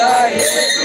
Hare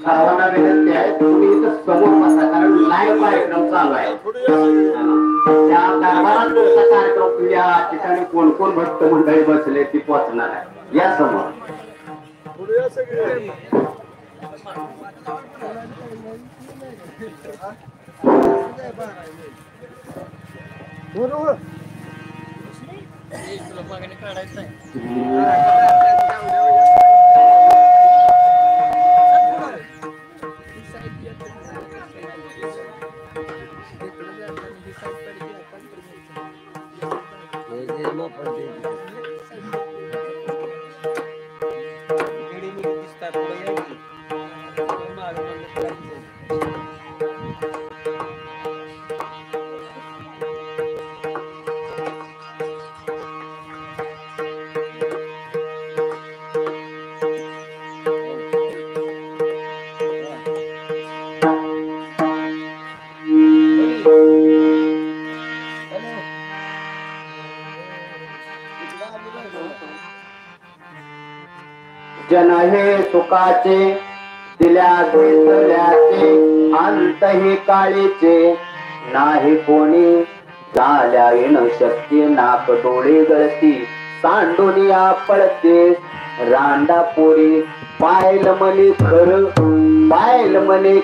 सर्वांना विनंती आहे तुम्ही इथं समोर बसा कारण लाईव्ह कार्यक्रम चालू आहे त्या दरबारात तुमचा कार्यक्रम या ठिकाणी कोण कोण भक्त मंडळी बसले ती पोहोचणार आहे या समोर जन हे सुखाचे दिल्या घेतल्याचे अंत हे काळीचे नाही कोणी झाल्या येण शक्ती नाक डोळे गळती सांडोनिया पडते रांडा पोरी पायल मने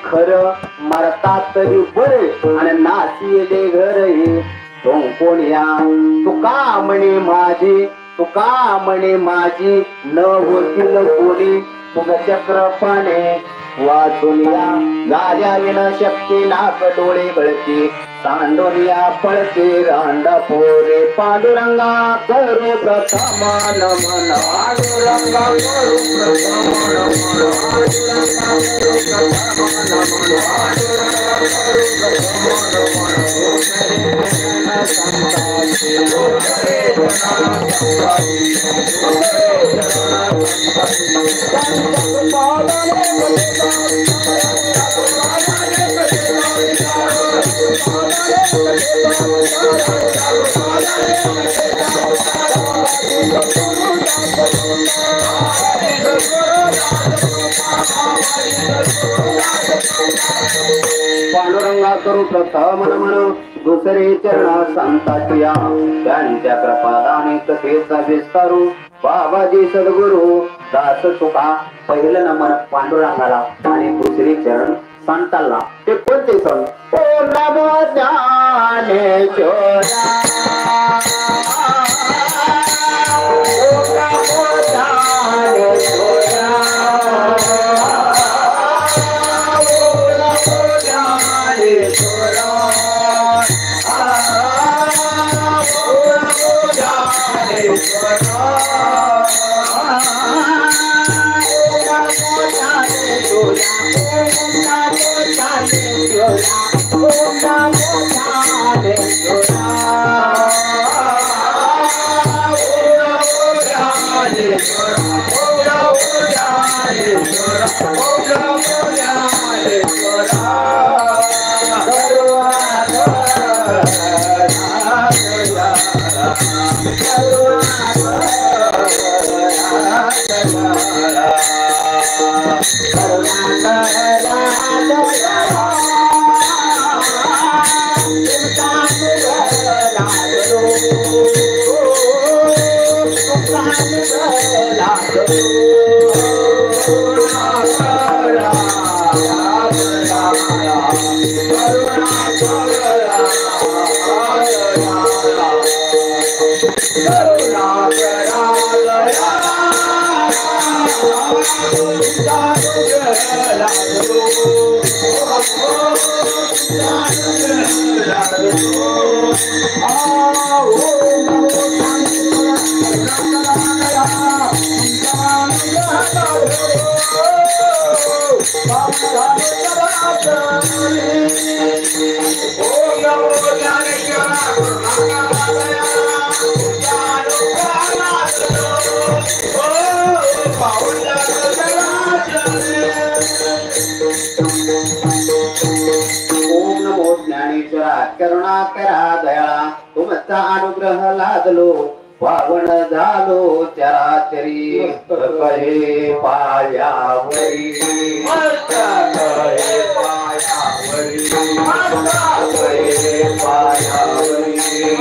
खर मरता तरी बरे आणि नाशिले घर हे तो कोण्या तुका म्हणे माझी न होतील कोणी तुझ चक्रपाने वाचुनिया गाड्या विण शक्ती नाक डोळे गळती सांडोनिया पळते रांडा पोरे पांडुरंगा करू प्रथम नमन पांडुरंगा करू प्रथम नमन पांडुरंगा करू प्रथम नमन दुसरे चरण संताचिया त्यांच्या कृपादाने कथेचा विस्तारू बाबाजी सद्गुरु दास तुका पहिलं नमन पांडुरंगाला आणि दुसरे चरण संतांना ते कोणते सण ओ नमो ज्ञानेश्वरा ओ नमो ज्ञानेश्वरा करुणा करा दयाळा तुमचा अनुग्रह लादलो पावन झालो चराचरी कहे पायावरी कहे पायावरी कहे पायावरी कहे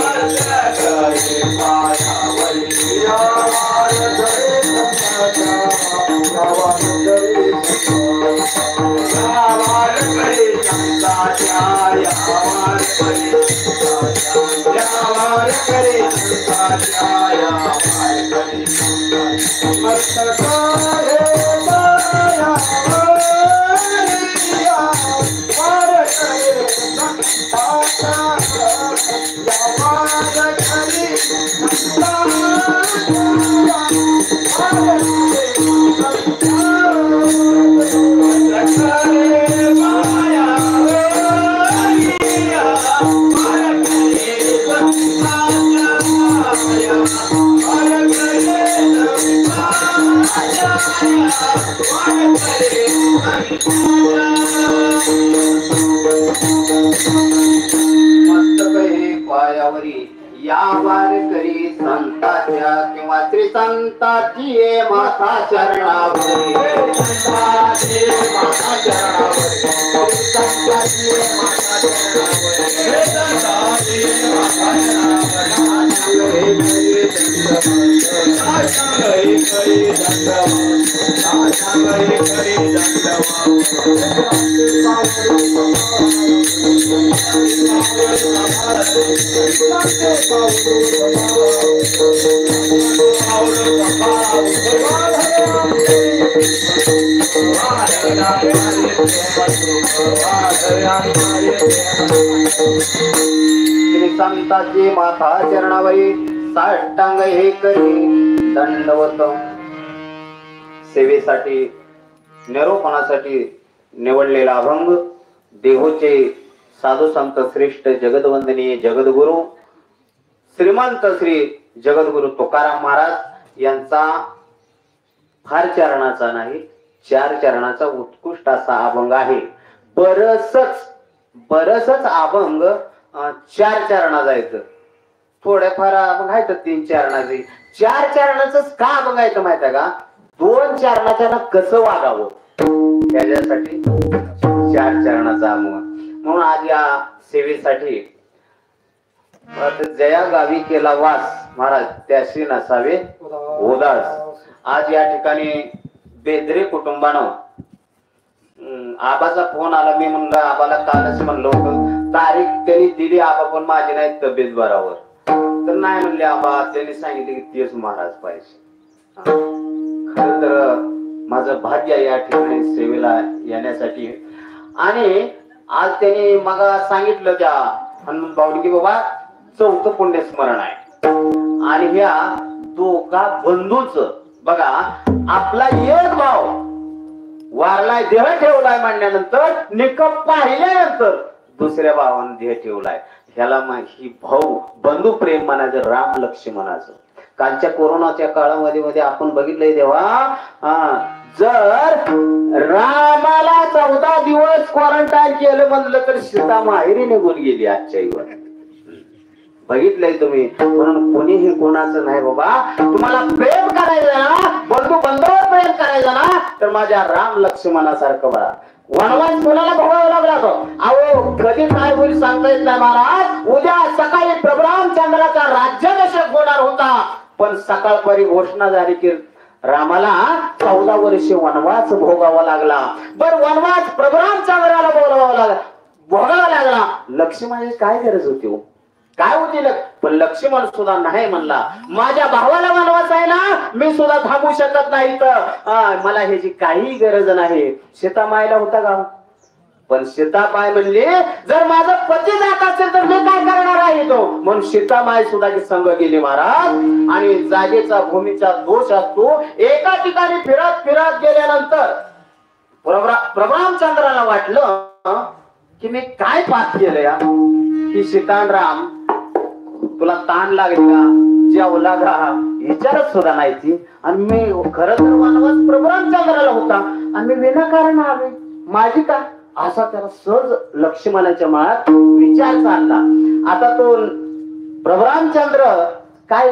या वारकरी संताच्या किंवा त्रिसंताची माता चरणावरी संताची माता चरणावरी साष्टांग हे करी दंडवत. सेवेसाठी निरोपणासाठी निवडलेला अभंग देहूचे साधू संत श्रेष्ठ जगदवंदनीय जगद्गुरु श्रीमंत श्री जगद्गुरु तुकाराम महाराज यांचा फार चरणाचा नाही 4 चरणाचा उत्कृष्ट असा अभंग आहे. बरसच अभंग 4 चरणाचा आहेत. थोड्याफार अभंग आहेत 3 चरणाचे. 4 चरणाच का अभंग आहे माहित आहे का? 2 चरणाच्या कसं वागावं त्याच्यासाठी 4 चरणाचा अभंग. म्हणून आज या सेवेसाठी जया गावी केला वास महाराज त्याशी नसावे उदास. आज या ठिकाणी बेदरे कुटुंबानं आबाचा फोन आला. मी म्हणलं आबाला कालच म्हणलो होतं तारीख त्यांनी दिली. आबा पण माझी नाही तब्येत बराबर तर नाही म्हणले आबा. त्यांनी सांगितले की तेच महाराज पाहिजे. खर तर माझं भाग्य या ठिकाणी सेवेला येण्यासाठी. आणि आज त्यांनी मला सांगितलं त्या हनुमान बावडी की बाबा 4थं पुण्यस्मरण आहे. आणि ह्या दोघा बंधूच बघा आपला एक भाव वारलाय देह ठेवलाय म्हणल्यानंतर निकप पाहिल्यानंतर दुसऱ्या भावानं देह ठेवलाय. ह्याला ही भाऊ बंधू प्रेम म्हणायचं राम लक्ष्मणाचं. कालच्या कोरोनाच्या काळामध्ये आपण बघितलंय तेव्हा जर रामाला 14 दिवस क्वारंटाईन केलं म्हणलं तर सीता माहेरी निघून गेली आजच्या युगात. बघितलंय तुम्ही. म्हणून कोणीही कोणाचं नाही बाबा. तुम्हाला प्रेम करायचं ना बंधू बंधूवर प्रेम करायचं ना तर माझ्या राम लक्ष्मणासारखं बघा. वनवास कोणाला भोगावा लागला तो अहो कधी काय होईल सांगता येत नाही महाराज. उद्या सकाळी प्रभू रामचंद्राचा राज्याभिषेक होणार होता पण सकाळपरी घोषणा झाली की रामाला 14 वर्ष वनवास भोगावा लागला. बर वनवास प्रभू रामचंद्राला भोगावा लागला. लक्ष्मणाची काय गरज होती हो? काय होती पण लक्ष्मण सुद्धा नाही म्हणला, माझ्या भावाला वनवास आहे ना, मी सुद्धा थांबू शकत नाही, तर मला ह्याची काही गरज नाही. सीतामाईला होता का? पण सीताबाई म्हणली जर माझा पती जात असेल तर मी काय करणार आहे तो. म्हणून सीतामाई सुद्धा संघ गेली महाराज. आणि जागेचा भूमीचा दोष असतो. एका ठिकाणी फिरत फिरत गेल्यानंतर प्रभू रामचंद्राला वाटलं की मी काय पाप केलं या, की सीताराम तुला ताण लागली का, जेवला का, विचारत सुद्धा नाही ती. आणि मी खरं तर वनवास प्रभू रामचंद्राला होता आणि मी विनाकारण आले, माझी का, असा त्याला सहज लक्ष्मणाच्या मनात विचार चालला. आता तो प्रभू रामचंद्र काय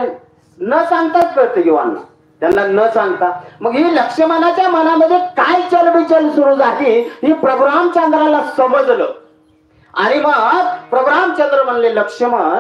न सांगताच कळतं युवांना, त्यांना न सांगता. मग ही लक्ष्मणाच्या मनामध्ये काय चलबिचल सुरू झाली ही प्रभू रामचंद्राला समजलं. आणि मग प्रभू रामचंद्र म्हणले लक्ष्मण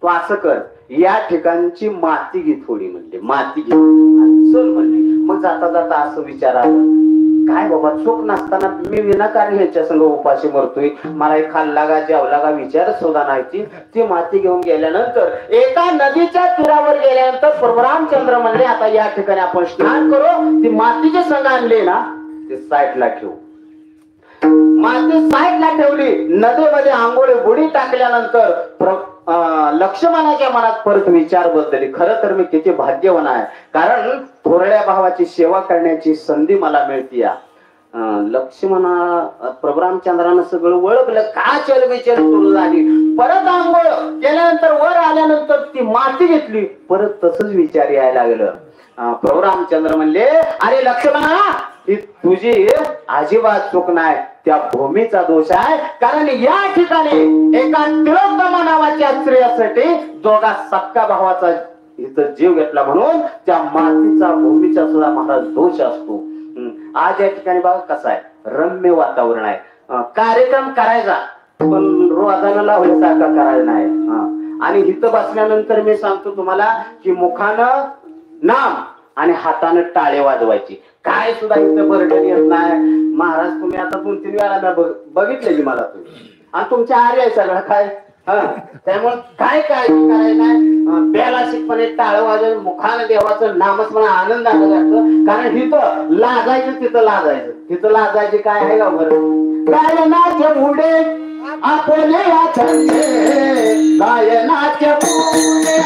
तू असं कर, या ठिकाणची माती घे थोडी, म्हणले माती घे चल म्हणले. मग जाता जाता असं विचार आला, काय बाबा चूक नसताना मी विनाकारण ह्याच्या संग उपाशी मरतोय, मला एक खाल्ला का जेवला का विचार सुद्धा नाही. ती माती घेऊन गेल्यानंतर एका नदीच्या तीरावर गेल्यानंतर प्रभू रामचंद्र म्हणले आता या ठिकाणी आपण स्नान करू. ती मातीचे संग आणले ना ते साईडला ठेवू. माती साईडला ठेवली, नदीमध्ये आंघोळी बुडी टाकल्यानंतर लक्ष्मणाच्या मनात परत विचार बदलली, खरं तर मी किती भाग्यवान आहे, कारण थोरड्या भावाची सेवा करण्याची संधी मला मिळते. लक्ष्मणा प्रभू रामचंद्रानं सगळं ओळखलं, का चलबिचल सुरू झाली. परत आंघोळ केल्यानंतर वर आल्यानंतर ती माती घेतली, परत तसंच विचार यायला लागलं. प्रभू रामचंद्र म्हणले अरे लक्ष्मणा ही तुझी अजिबात चूक नाही, त्या भूमीचा दोष आहे. कारण या ठिकाणी एका तिलोत्तमा नावाच्या स्त्रियासाठी दोघा सक्का भावाचा इथं जीव घेतला, म्हणून त्या मातीचा भूमीचा सुद्धा महाराज दोष असतो. आज या ठिकाणी बघा कसं आहे, रम्य वातावरण आहे, कार्यक्रम करायचा पण रोजानं लावल्यासारखा करायला नाही. आणि इथं बसल्यानंतर मी सांगतो तुम्हाला की मुखानं नाम आणि हातानं टाळे वाजवायची, काय सुद्धा इथं बर्डन येत नाही. महाराज तुम्ही आता 2-3 वेळा बघितले की मला तुम्ही, आणि तुमच्या आर्य आहे सगळं काय. त्यामुळे काय काय करायचं नाही, बेलाशिकपणे टाळ वाजवून मुखानं देवाचं नामच मला आनंद आला जातं. कारण तिथं लाजायचं, तिथं लाजायचं, तिथं लाजायचे काय आहे का बरं. गायनाचे मुडे आपण गायनाचे मुडे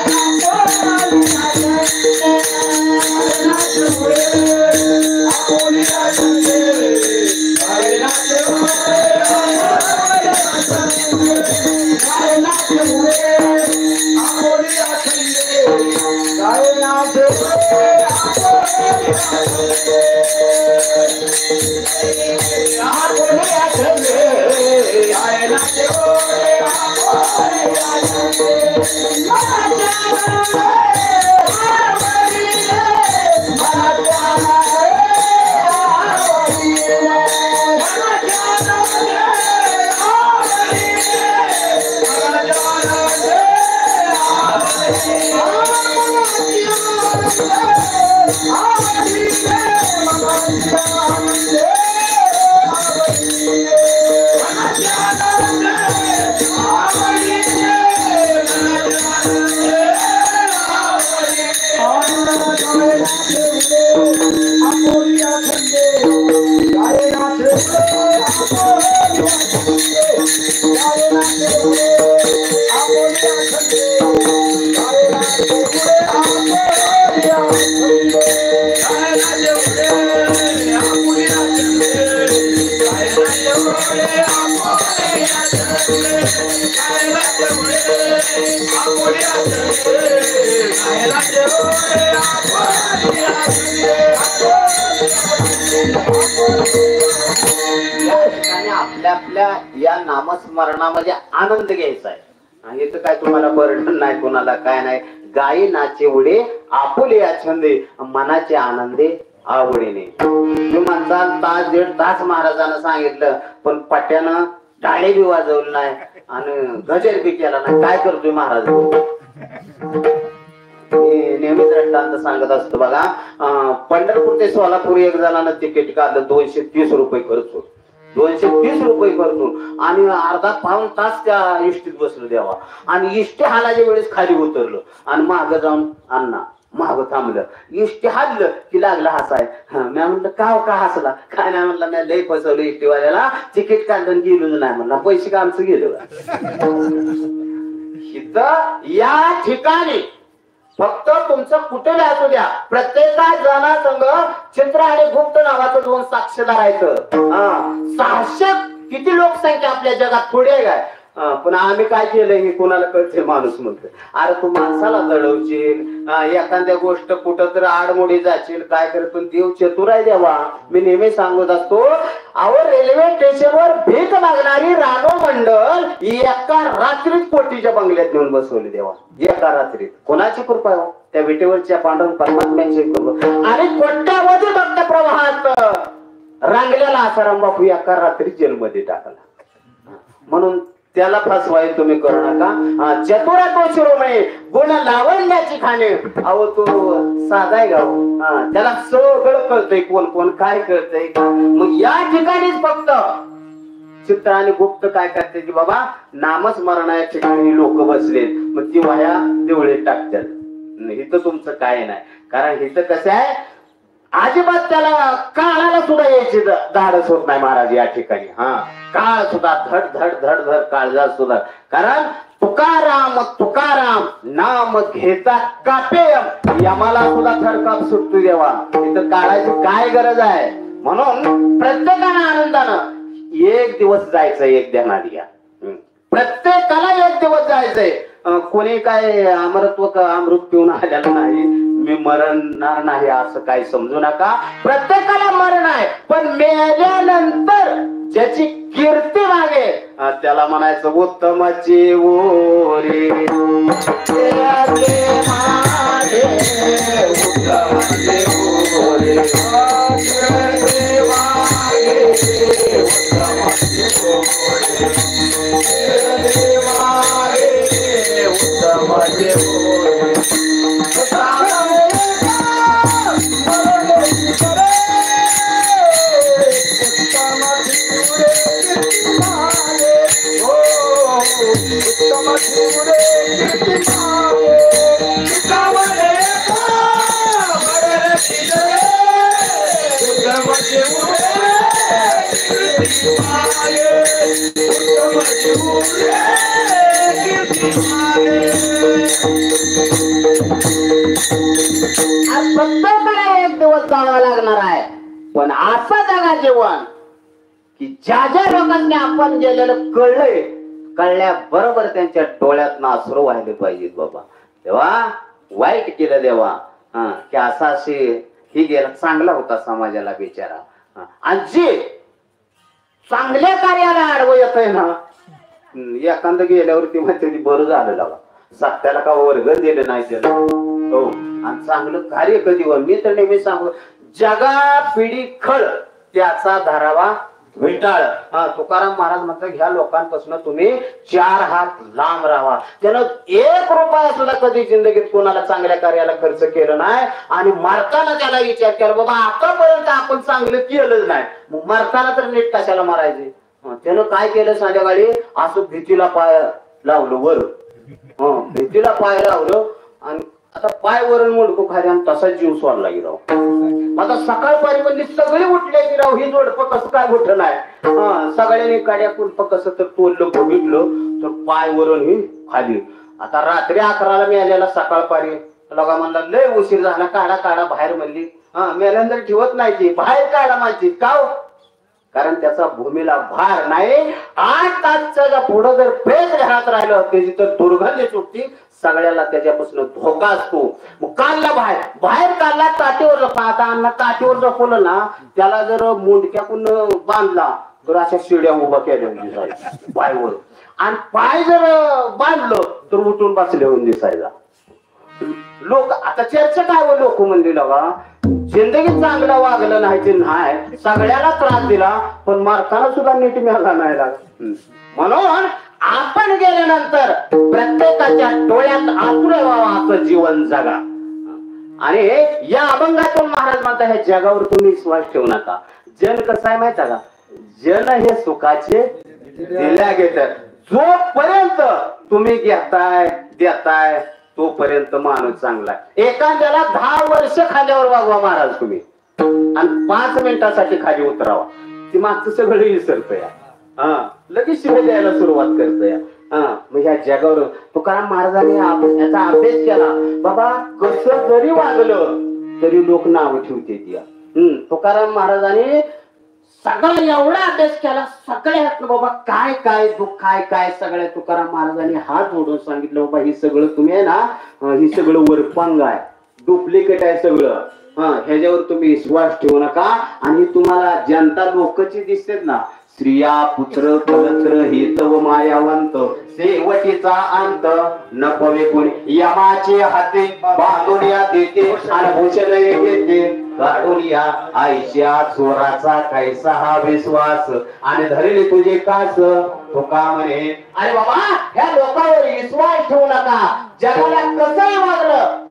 आपल्या आपल्या या नामस्मरणामध्ये आनंद घ्यायचा आहे. आणि इथं काय तुम्हाला बर्डन नाही, कोणाला काय नाही. गायी नाचे उडे आपुले या छंदे, मनाचे आनंदे आवडीने. माणसा तास 1.5 तास महाराजांना सांगितलं पण पट्यानं टाळे बी वाजवलं नाही आणि गजर बी केला नाही. काय करतोय महाराज, नेहमीच दृष्टांत सांगत असतो बघा. पंढरपूर ते सोलापूर एक जणांना तिकीट काढलं, 230 रुपये खर्च होत. 230 रुपये करतो आणि अर्धा पाऊण तास त्या इष्टीत बसलो देवा. आणि इष्टी हालाच्या वेळेस खाली उतरलो आणि माग जाऊन अण्णा माग थांबलं. इष्टी हाडलं की लागला हसाय. मी म्हटलं का हसला? काय नाही म्हणलं, मी लई फसवलं इष्टीवाल्याला, तिकीट काढून गेलोच नाही म्हणलं, पैसे का आमचं गेलं. या ठिकाणी फक्त तुमचं कुठे असू द्या, प्रत्येक जणासंग चित्र आणि गुप्त नावाचं 2 साक्षीदार आहेत. 600 किती लोकसंख्या आपल्या जगात थोडी आहे काय? पण आम्ही काय केलं हे कोणाला कळते? माणूस म्हणतो अरे तू माणसाला जळवशील, एखाद्या गोष्ट कुठं तर आडमोडी जाशील, काय कर, पण देव चतुर आहे देवा. मी नेहमी सांगत असतो, अहो रेल्वे स्टेशनवर भीक मागणारी रानो मंडळ एका रात्रीत कोटीच्या बंगल्यात नेऊन बसवली देवा. एका रात्रीत. कोणाची कृपा हो? त्या विटेवरच्या पांडव परमात्म्याची कृपा. आणि कोट्यावधी भक्त प्रवाहात रांगलेला आसाराम बापू एका रात्रीत जेलमध्ये टाकला. म्हणून त्याला फसवाय तुम्ही करू नका. चतुरा तो शिरोमणी गुण लावण्याची खाणे. अहो तो साधा आहे गाव, त्याला सगळं कळतंय, कोण कोण काय करतंय. मग या ठिकाणीच फक्त चित्र आणि गुप्त काय करते की बाबा नामस्मरणाच्या ठिकाणी लोक बसलेत, मग ती वाया देवळे टाकतात. इथं तुमचं काय नाही, कारण इथं कसं आहे अजिबात त्याला काळाला सुद्धा यायची धाडस होत नाही महाराज या ठिकाणी. काळ सुद्धा धड धड धड धड काळजा सुद्धा, कारण तुकाराम तुकाराम नाम घेता कापेयम, यमाला सुद्धा थरकाप सुटतो देवा. इथं काळाची काय गरज आहे? म्हणून प्रत्येकानं आनंदानं एक दिवस जायचं, एक ध्यानात घ्या. प्रत्येकाला एक दिवस जायचंय. कोणी काय अमृत पिऊन आलेलं नाही, मी मरणार नाही असं काही समजू नका. प्रत्येकाला मरण आहे, पण मेल्यानंतर ज्याची कीर्ती मागे त्याला म्हणायचं उत्तमाची ओरे एक दिवस जावं लागणार आहे. पण असं जगा जीवन की ज्या ज्या लोकांनी आपण गेलेलं कळलंय, कळल्याबरोबर त्यांच्या डोळ्यात अश्रू वाहिले पाहिजेत बाबा. तेव्हा वाईट केलं देवा, की असा ही गेला चांगला होता समाजाला बिचारा. आणि जे चांगल्या कार्याला आडवं येत आहे ना, एखादं गेल्यावरती माहिती बरं झालं लावा, सत्याला का वर्ग दिलं नाही त्याला. हो, आणि चांगलं कार्य कधी व मी तर नेहमी सांगू, जगा पिढी खळ त्याचा धरावा विटाळ. तुकाराम महाराज म्हणतात ह्या लोकांपासून तुम्ही 4 हात लांब राहा. त्यानं 1 रुपया सुद्धा कधी जिंदगीत कोणाला चांगल्या कार्याला खर्च केलं नाही. आणि मरताना त्याला विचार केला बाबा आतापर्यंत आपण चांगलं केलंच नाही, मग मरताना तर नीट कशाला मारायचे. त्यानं काय केलं, संध्याकाळी असं भीतीला पाय लावलं वर, भीतीला पाय लावलं आणि आता पाय वरून मुडकू खाली आणि तसाच जीव सोडला की राव. आता सकाळपारी म्हणजे सगळे उठले की राव ही जोडप कसं काय उठ नाही. सगळ्यांनी काड्या कुलप कसं तर तोडलं बघितलं तर पाय वरून ही खाली. आता रात्री 11ला मिळालेला सकाळपारी लगा म्हणला लय उशीर झाला, काढा काढा बाहेर म्हणली. मेल्यानंतर ठेवत नाही ती बाहेर काढा माहिती का, कारण त्याचा भूमीला भार नाही. 8 तासच्या पुढं जर पेज घरात राहिलं त्याची तर दुर्गंधी सुटती, सगळ्याला त्याच्यापासून धोका असतो. मग काढला बाहेर काढला ताटीवर जपा. आता अण्णा ताटीवर जपवलं ना, त्याला जर मुंडक्याकून बांधला तर अशा शिड्या उभा केल्या दिसायच्या पायवर, आणि पाय जर बांधलं तर उठून बसले होऊन दिसायचा. लोक आता चर्चा काय व लोक म्हणले लगा जिंदगीत चांगलं वागलं नाही ते नाही, सगळ्याला त्रास दिला पण मारताना सुद्धा नीट मिळाला नाही लागला. म्हणून आपण गेल्यानंतर प्रत्येकाच्या डोळ्यात आसुर व्हावा असं जीवन जगा. आणि या अभंगातून महाराज म्हणतात ह्या जगावर तुम्ही विश्वास ठेवू नका. जन कसं आहे माहिती का, जन हे सुखाचे दिल्या घेत. जोपर्यंत तुम्ही घेताय देताय तोपर्यंत माणूस चांगला. एखाद्याला 10 वर्ष खाल्यावर वागवा महाराज तुम्ही आणि 5 मिनिटासाठी खाली उतरावा, ती मागचं सगळं विसरतोय. हा लगेच शिवाय द्यायला सुरुवात करतोय. हा मग ह्या जगावर तुकाराम महाराजांनी याचा अभ्यास केला. बाबा कसं जरी वागलं तरी लोक नाव ठेवते. तुकाराम महाराजांनी सगळा एवढा अभ्यास केला सगळ्यात. बाबा काय काय दुःख काय काय सगळ्या तुकाराम महाराजांनी हात जोडून सांगितलं, बाबा हे सगळं तुम्ही आहे ना, हे सगळं वरपांग आहे, डुप्लिकेट आहे सगळं. ह्याच्यावर तुम्ही विश्वास ठेवू नका. आणि तुम्हाला जनता लोकची दिसतेत ना, स्त्रिया पुत्र कलत्र हितव मायावंत शेवटीचा अंत न पवे कोणी यमाचे हाते बांधून या देते आणि भूषण घेते काढून या आईच्या चोराचा कैसा हा विश्वास आणि धरले तुझे कास. तो का म्हणे अरे बाबा ह्या लोकांवर विश्वास ठेवू नका, जगाला कसंही वागलं.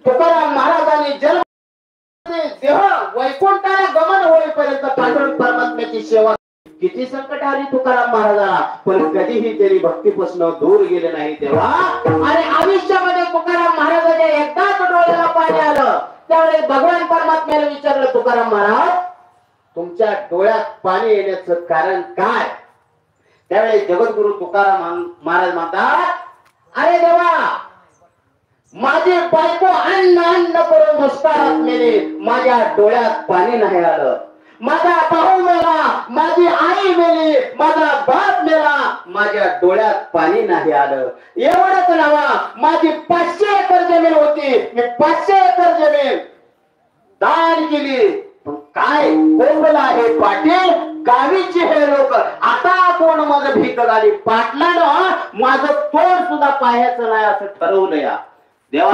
तुकाराम महाराजांनी जन्म देह वैकुंठाला गमन होईपर्यंत पांडुरंग परमात्म्याची सेवा. किती संकट आली तुकाराम महाराजाला, पण कधीही त्यांनी भक्तीपासून दूर गेले नाही. तेव्हा आणि आयुष्यामध्ये तुकाराम महाराजांच्या एकदाच डोळ्याला पाणी आलं. त्यावेळेस भगवान परमात्म्याला विचारलं, तुकाराम महाराज तुमच्या डोळ्यात पाणी येण्याचं कारण काय? त्यावेळेस जगद्गुरु तुकाराम महाराज म्हणतात, अरे देवा माझी बायको अन्न अन्न करून दुष्काळात मेली, माझ्या डोळ्यात पाणी नाही आलं. माझा भाऊ मेला, माझी आई मेली, माझा बाप मेला, माझ्या डोळ्यात पाणी नाही आलं. एवढंच नव्हा, माझी 500 एकर जमीन होती, मी 500 एकर जमीन दान केली. पण काय कोंबला आहे पाटील गावीचे हे लोक, आता कोण माझं भीक गाडी पाटलानं माझं तोंड सुद्धा पाहायचं नाही असं ठरवलं. या देवा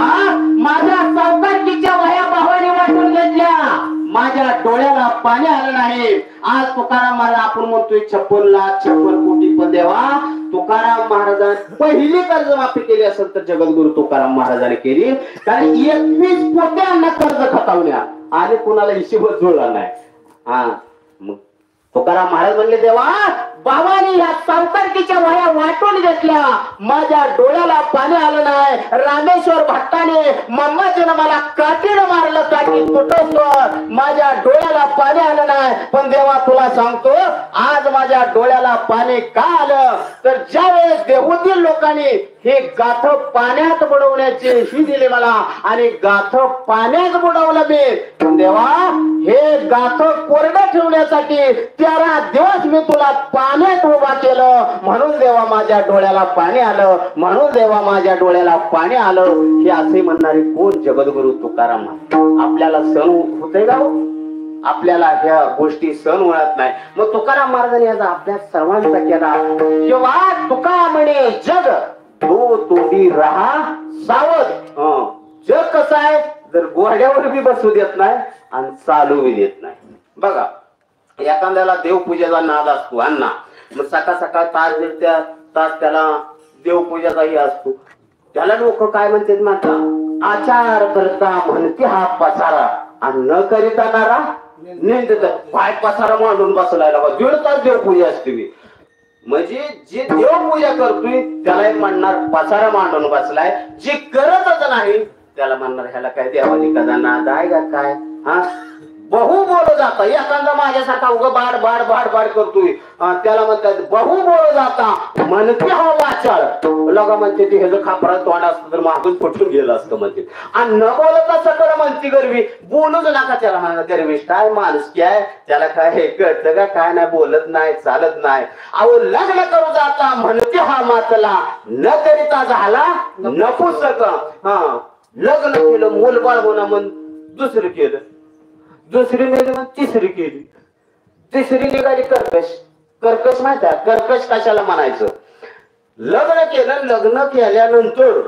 माझ्या सौभाग्याच्या वह्या भावाने वाटून घेतल्या, माझ्या डोळ्याला पाणी आलं नाही. आज तुकाराम महाराज आपण म्हणतोय 56 लाख 56 कोटी, पण देवा तुकाराम महाराजांनी पहिली कर्जमाफी केली असेल तर जगद्गुरु तुकाराम महाराजांनी केली. कारण 21 पोत्यांना कर्ज खतावल्या आणि कुणाला हिशोबच जुळला नाही. मग तुकाराम महाराज म्हणले, देवा बाबांनी ह्या सावकारकीच्या वह्या वाटून घेतल्या, माझ्या डोळ्याला पाणी आलं नाही. रामेश्वर भट्टाने मम्माजीनं मला काठीनं मारलं, काठी तुटवलं, माझ्या डोळ्याला पाणी आलं नाही. पण देवा तुला सांगतो आज माझ्या डोळ्याला पाणी का आलं, तर ज्यावेळेस देहूतील लोकांनी हे गाथ पाण्यात बुडवण्याची ही दिली मला आणि गाथ पाण्यात बुडवलं मी. पण देवा हे गाथ कोरडं ठेवण्यासाठी 13 दिवस मी तुला पाण्यात उभा केलं, म्हणून देवा माझ्या डोळ्याला पाणी आलं, म्हणून देवा माझ्या डोळ्याला पाणी आलं. हे असे म्हणणारे कोण? जगद्गुरु तुकाराम. आपल्याला सण होतंय का? आपल्याला ह्या गोष्टी सण होत नाही. मग तुकाराम महाराजांनी याचा अभ्यास सर्वांचा केला. जेव्हा तुका म्हणे जग तो तोंडी राहा सावध. जग कसं आहे, जर घोड्यावर बी बसू देत नाही आणि चालू बी देत नाही. बघा एखाद्याला देवपूजेचा नाद असतो अण्णा, मग सकाळ सकाळ तास त्याला देवपूजेचाही असतो. त्याला लोक काय म्हणतात माहिती, आचार करता म्हणते हा पसारा आणि न करीता नारा नेंदत. पाय पसारा मांडून बसलाय, 1.5 तास देवपूजा असते मी. म्हणजे जे देवपूजा करतोय त्याला म्हणणार पसारा मांडून बसलाय, जे करतच नाही त्याला म्हणणार ह्याला काय देवानी कदा नाद आहे का काय. बहु बोल जाता. एखादा माझ्यासारखा उगा बाड बाड बाड बाड करतोय त्याला म्हणतात बहु बोल जाता म्हणते हा वाचाळ. लगा म्हणते ते ह्याचं खापरात तोंड असतं तर मागून फुटून गेलं असतं म्हणते. आणि न बोलता सगळं म्हणते गरवी, बोलूच नका त्याला म्हणा गरवीश काय माणूस काय, त्याला काय कळतं का काय नाही, बोलत नाही चालत नाही. अहो लग्न करू जाता म्हणते हा मातला, न करिता झाला नपुसक. लग्न केलं मूलबाळ होणं म्हण दुसरं केलं, दुसरी निघाली मग तिसरी केली, तिसरी निघाली कर्कश. कर्कश माहिती आहे कर्कश कशाला म्हणायचं. लग्न केलं, लग्न केल्यानंतर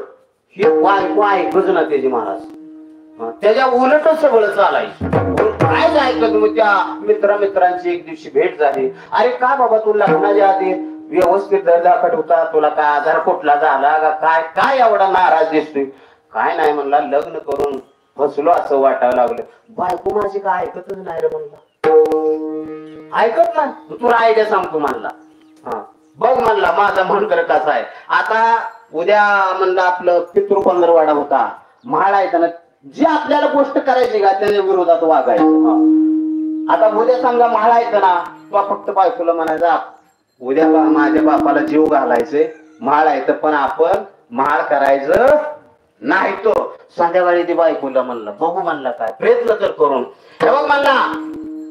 हे बायको ऐकच ना त्याची महाराज, त्याच्या उलट सगळं चालायचं. काय ऐकत मग त्या मित्रांची एक दिवशी भेट झाली. अरे का बाबा तू लग्नाच्या आधी व्यवस्थित दाखट होता, तुला काय आजार कुठला झाला का काय, काय एवढा नाराज दिसतोय. काय नाही म्हणला, लग्न करून फसलो असं वाटायला लागलं. बायको माझी काय ऐकतच नाही रे म्हणला. ऐकत ना तुला आयडिया सांगतो म्हणला. हा बघ म्हणला माझा म्हणकर कसा आहे. आता उद्या म्हणलं आपलं पितृ पंधरवाडा होता, म्हाळ आहे ना, जी आपल्याला गोष्ट करायची का त्याच्या विरोधात वागायचं. आता उद्या समजा म्हाळ आहे ना, तुला फक्त बायकोला म्हणायचा उद्या माझ्या बापाला जीव घालायचे, म्हाळ आहे पण आपण म्हाळ करायचं नाही. तो संध्याकाळी ती बायकोला म्हणलं बघू म्हणला काय प्रयत्न तर करून. हे बघ म्हणला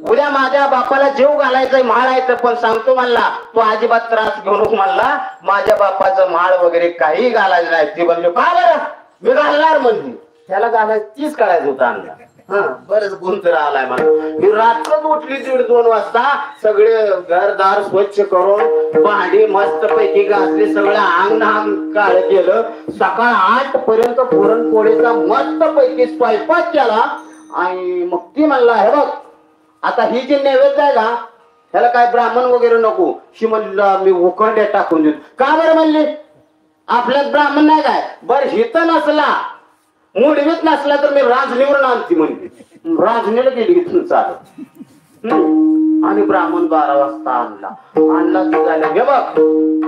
उद्या माझ्या बापाला जीव घालायचंय, म्हाळ आहे पण सांगतो म्हणला तू अजिबात त्रास घेऊ नको म्हणला, माझ्या बापाचं म्हाळ वगैरे काही घालायचं नाही. ती म्हणली का बरं मी घालणार म्हणली, त्याला घालायचं तीच कळायचं होतं आणला. बरंच गुंतर आलाय मला. मी रात्रच उठली 1:30-2 वाजता, सगळे घरदार स्वच्छ करून भांडी मस्त पैकी घासली, सगळं अंग काळ केलं. सकाळ 8 पर्यंत पुरणपोळीचा मस्त पैकी स्वयंपाक केला. आणि मग ती म्हणला हे बघ आता ही जी नैवेद्य आहे का त्याला काय ब्राह्मण वगैरे नको. शी म्हणला मी उकरड्यात टाकून देतो. का बरं म्हणली आपल्यात ब्राह्मण नाही काय. बर हित नसला मुडवीत नसला तर मी राजनीवर आणती म्हणली. राजनीला गेली की चालत. आणि ब्राह्मण 12 वाजता आणला झालं. हे बघ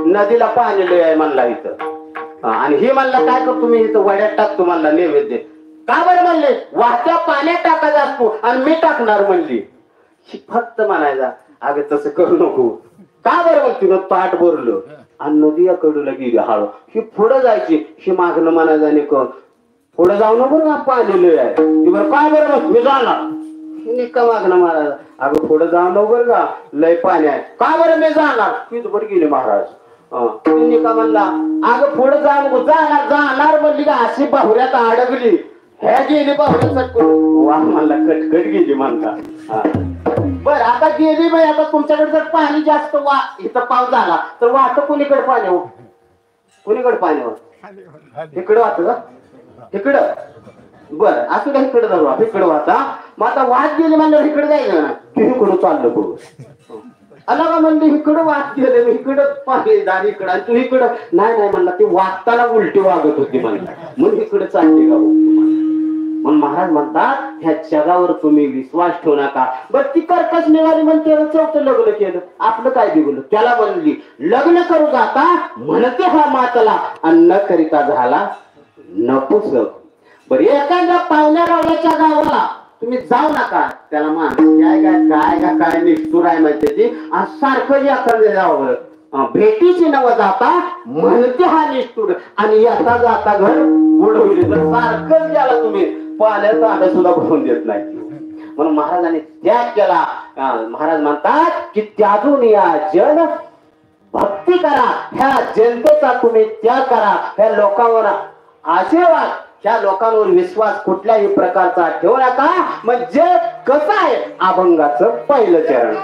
नदीला पाणी लय आहे म्हणला इथं. आणि ही म्हणला काय करतो मी इथं वड्यात टाकतो म्हणला नैवेद्य. का बरं म्हणले वाहत्या पाण्यात टाकायचा असतो आणि मी टाकणार म्हणली. फक्त म्हणायचा अगं तसं करू नको. का बरं मग तिनं ताट भरलं आणि नदी या कडूला गेली हळू. ही पुढं जायची, ही मागणं म्हणायचा आणि पुढे जाऊ नको ना पाणी लय आहे. बरं काय बरं मग मी जाणार. निका मागणं महाराज अगं पुढे जाऊ नको बरं का लय पाणी आहे. का बरं मी जाणार. तिथं बरं गेले महाराज. निका म्हणला अगं पुढे जाऊ नको. जाणार म्हणली का अशी बाहुऱ्यात अडकली. ह्या गेली बाहुऱ्यात वा म्हणला कटकट गेली म्हणता. बर आता गेली बाई. आता तुमच्याकडे जर पाणी जास्त इथं पाऊस झाला तर वाहत कोणीकडे पाणी हो. कोणीकडे पाणी हो इकडे वाहत का इकडं. बर असं काय इकडे जाऊ इकडे वाहता. मग आता वाहत गेली म्हणल्यावर इकडे जायचं ना की इकडं चाललं बघ. अला का म्हणली इकडं वाहत गेले इकडं पाणी दार इकडं आणि तू इकडं नाही म्हणला. ती वागताना उलटी वागत होती म्हणला म्हणून इकडे चालली का. मग महाराज म्हणतात ह्या जगावर तुम्ही विश्वास ठेवू नका. बर ती कर्कश निघाली म्हणते चौथं लग्न केलं. आपलं काय बिघडलं. त्याला म्हणली लग्न करू जाता म्हणते हा मातला अन्न करिता झाला नपुसक. बरं एखाद्या पाहुण्या गावाच्या गावाला तुम्ही जाऊ नका. त्याला मान काय निष्ठूर आहे माहिती ती सारखं एखाद्या जावं भेटीची नव जाता म्हणते हा निष्ठूर. आणि याचा जाता घर बुडवली तर सारखंच गेला तुम्ही पाण्याचा आडा सुद्धा भरून देत नाही. म्हणून महाराजांनी त्याग केला. महाराज म्हणतात की त्यातून या जन भक्ती करा. ह्या जनतेचा तुम्ही त्याग करा. ह्या लोकांवर आशीर्वाद ह्या लोकांवर विश्वास कुठल्याही प्रकारचा ठेवू नका. म्हणजे कसं आहे अभंगाचं पहिलं चरण.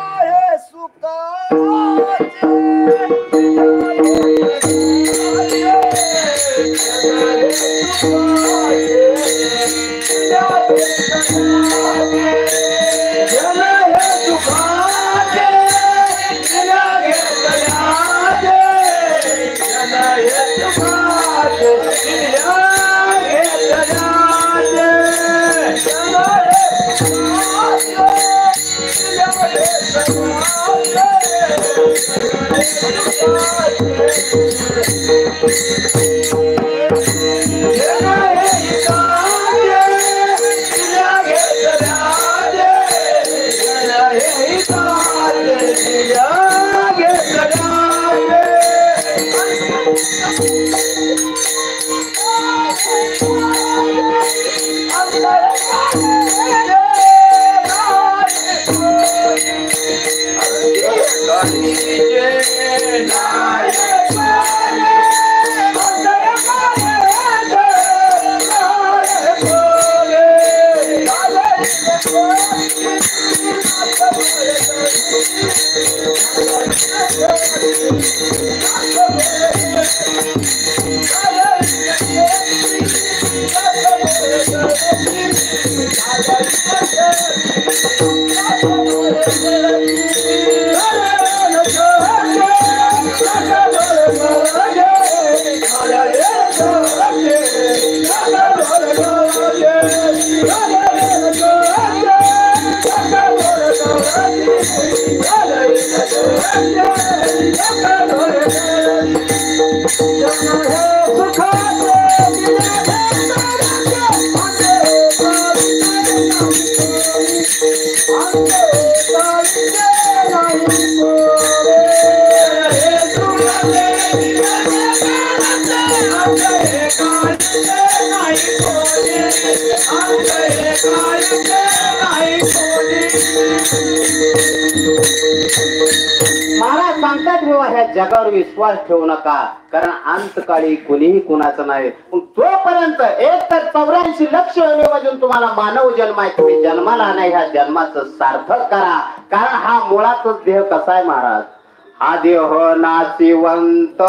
महाराज सांगतात ह्या जगावर विश्वास ठेवू नका, कारण अंतकाळी कुणीही कुणाचं नाही. जोपर्यंत 184 लक्ष वाजून तुम्हाला मानव जन्म आहे, तुम्ही जन्माला नाही, ह्या जन्माचं सार्थक करा. कारण हा मुळातच देह कसा आहे महाराज, हा देह नाशिवंत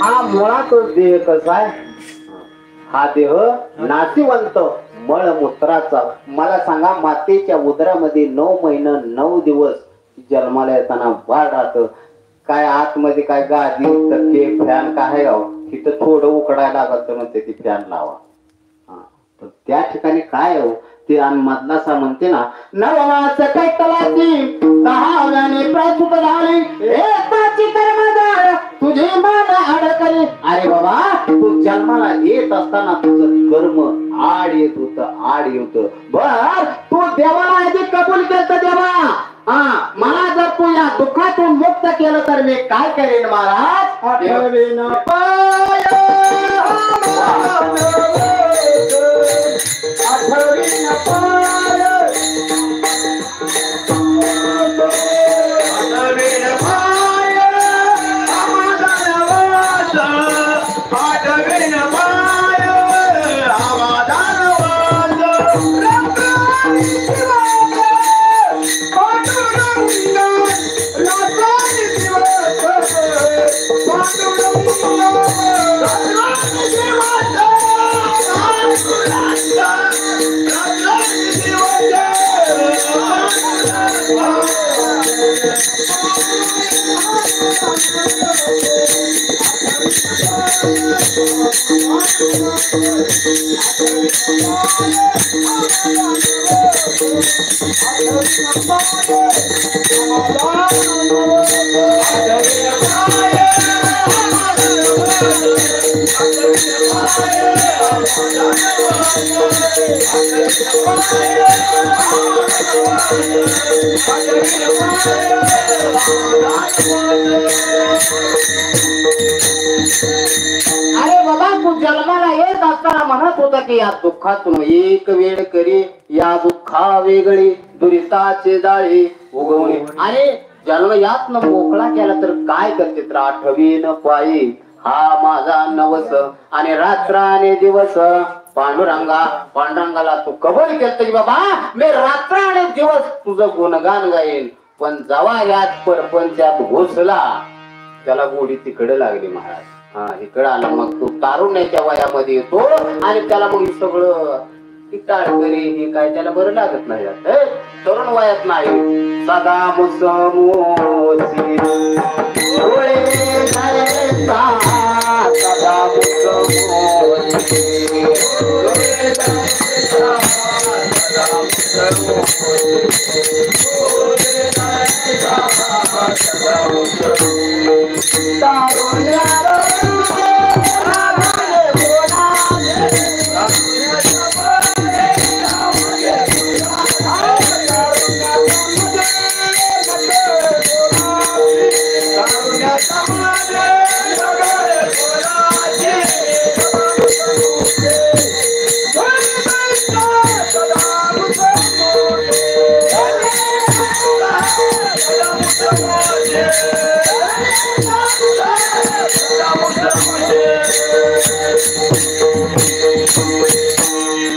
हा मुळातच देह कसा आहे, हा देह नाशिवंत मळमूत्राचा. मला सांगा, मातेच्या उदरामध्ये 9 महिने 9 दिवस जन्माला येताना बाळ राहत. काय आतमध्ये काय गादी तक्के फॅन काय गाव तिथं थोडं उकडायला लागत म्हणते ती फॅन लावा. तर त्या ठिकाणी काय हो ते मधला म्हणते ना, नवमास कैतलाची 10व्याने प्रसूत झाली, एकाची कर्मधार तुझे मान अडकली. अरे बाबा, तू जन्माला येत असताना तुझं कर्म आड येत होत. बर, तू देवाला आधी कबूल केलं देवा, मला जर तू या दुःखातून मुक्त केलं तर मी काय करेन महाराज. अरे बाबा, तू जन्माला येत असताना म्हणत होता की या दुःखातून एक वेळ करी, या दुःखा वेगळी दुरिताचे जाळी उगवणे. अरे जन्म यात न मोकळा केला तर काय करते, तर आठवीन पायी हा माझा नवस, आणि रात्र आणि दिवस पांडुरंगाला तू कबूल केलं की बाबा मी रात्र आणि दिवस तुझं गुणगान गाईन. पण जेव्हा यात परपंचात घुसला, त्याला गोडी तिकडे लागली महाराज. इकडे आला, मग तू तारुण्याच्या वयामध्ये येतो आणि त्याला मग सगळं टाळकरी हे काय त्याला बरं लागत नाही. तरुण वयात नाही, सदा मुसमोची सदा मुसमोची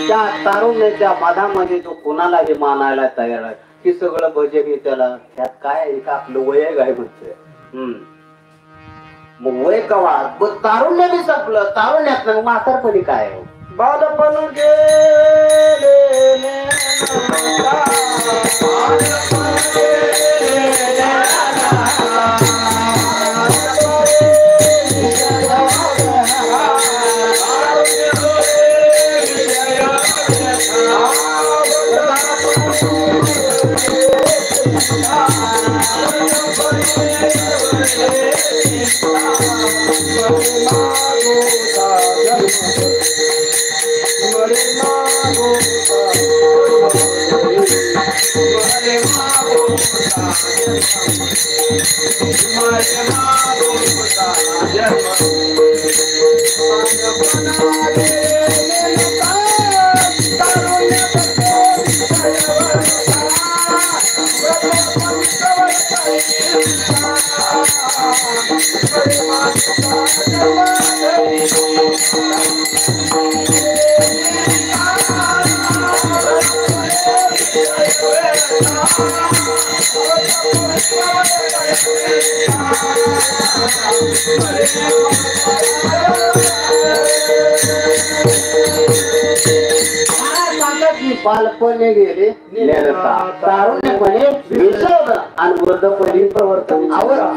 त्या तारुण्याच्या मधामध्ये तो कोणालाही मानायला तयार आहे की सगळं भजन हे त्याला त्यात काय आहे का आपलं वय काय म्हणतोय. मग वय कवा तारुण्य बी संपलं तारुण्यात मग म्हातारपणी काय आहे. बालपण बालपणे गेले तारुण्यपणे विसरलं आणि वृद्धपणे प्रवर्तन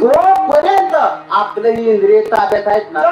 जोपर्यंत आपलं इंद्रिय ताब्यात आहेत ना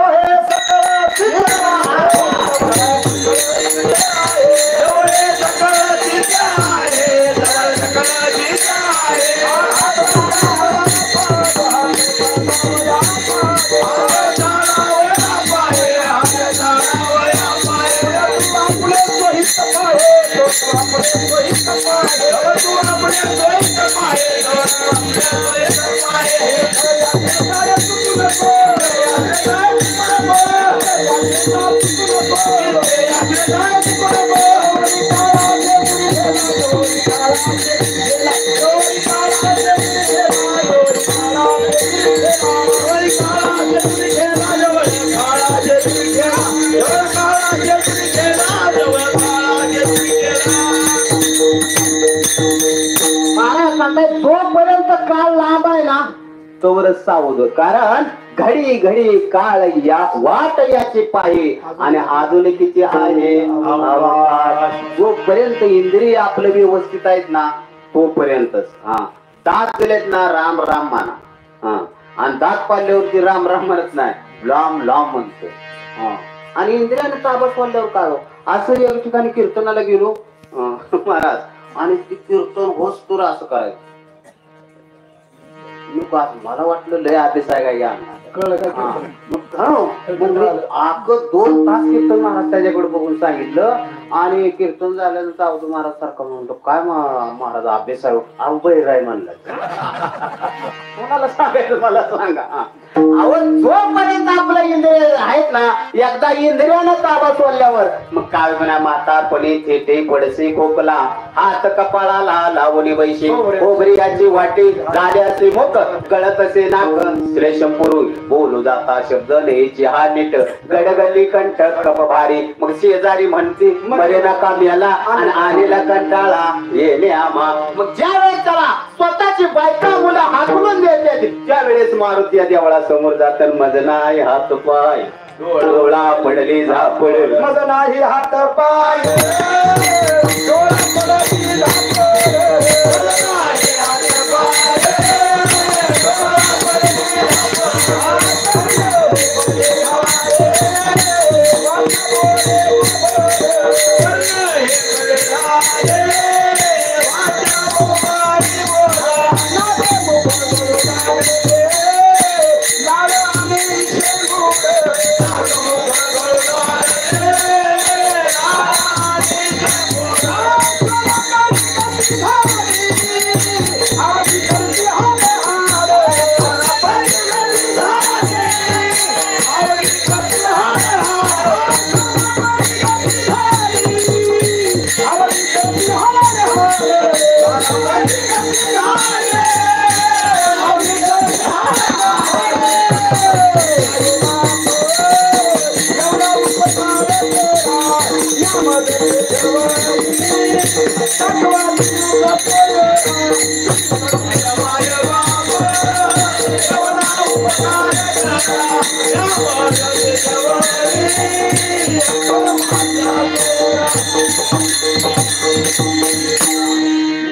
जोपर्यंत काळ लांब आहे ना तोवरच सावध कारण घडी घडी काळ या वाट याची पाहिजे आणि आधुनिकीची आहे जोपर्यंत इंद्रिय आपलं व्यवस्थित आहेत ना तोपर्यंतच दात दिलेत ना राम राम म्हणा आणि दात पाडल्यावरती राम राम म्हणत नाही लांब लांब म्हणतो आणि इंद्रियाने ताबा पाडल्यावर काय असं या ठिकाणी कीर्तनाला गेलो महाराज आणि ती कीर्तन होस्तुर असं करायचं मला वाटलं लय अभ्यास आहे काय अगं 2 तास कीर्तन महाराज त्याच्याकडे बघून सांगितलं आणि कीर्तन झाल्यानंतर अवधू महाराज सारखं म्हणतो काय महाराज अभ्यास आहे अहो बहिराय म्हणलं कोणाला सांगायचं मला सांगा जोपर्यंत आपलं इंद्रिय आहेत ना एकदा इंद्रियानं ताबा सोडल्यावर मग काय म्हणा म्हातारपणी थेटे पडसे खोकला हात कपाळाला लावणी बैशी खोबरी वाटी गाड्याचे मुख गळत असे नाक श्रेषम पुरुष बोलू जाता शब्द लिहायची हा नीट गडगल्ली कंठ कप भारी मग शेजारी म्हणते मरे नका मेला आणि आलेला कंटाळा येणे आम्हा मग ज्या वेळेस त्याला स्वतःची बायका मुलं हाकलून देते त्यावेळेस मारुती या देवळा समोर जातात मज नाही हात पाय डोळा पडली झापड मज नाही हात पाय डोळा पडली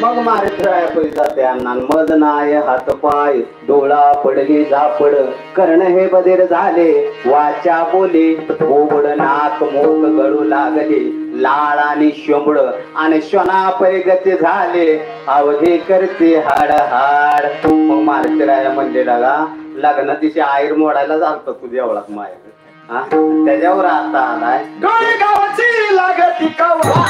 मग मारित पैसा त्यांना मद नाय हात पाय डोळा पडली झापड कर्ण हे बधीर झाले वाचा बोली ओबड नाक मोक गळू लागले लाळ आणि शोंबड आणि श्वना परिगती झाले अवघे करते हाड हाड. मग मारितराया म्हणले लागा लग्न तिची आईर मोडायला झालत तुझ्या एवढाच माय हा त्याच्यावर आता आलाय डोळे गावाची लागती कवा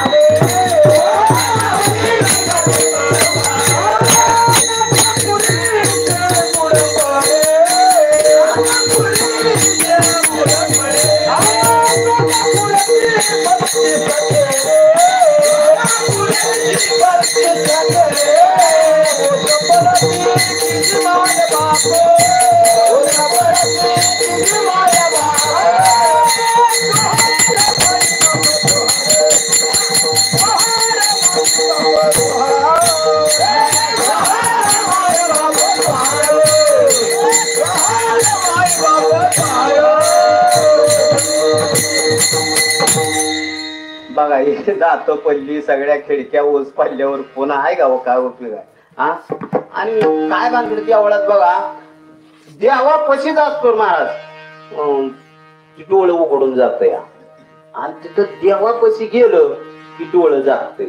बघा इथे जातो पल्ली सगळ्या खिडक्या ओस पडल्यावर पुन्हा आहे का हो काय उपयोग आहे हा आणि काय बांधलं ती आवळात बघा देवा पशीच असतो महाराज डोळं उघडून जात या आणि तिथं देवापाशी गेलं की डोळं जागतंय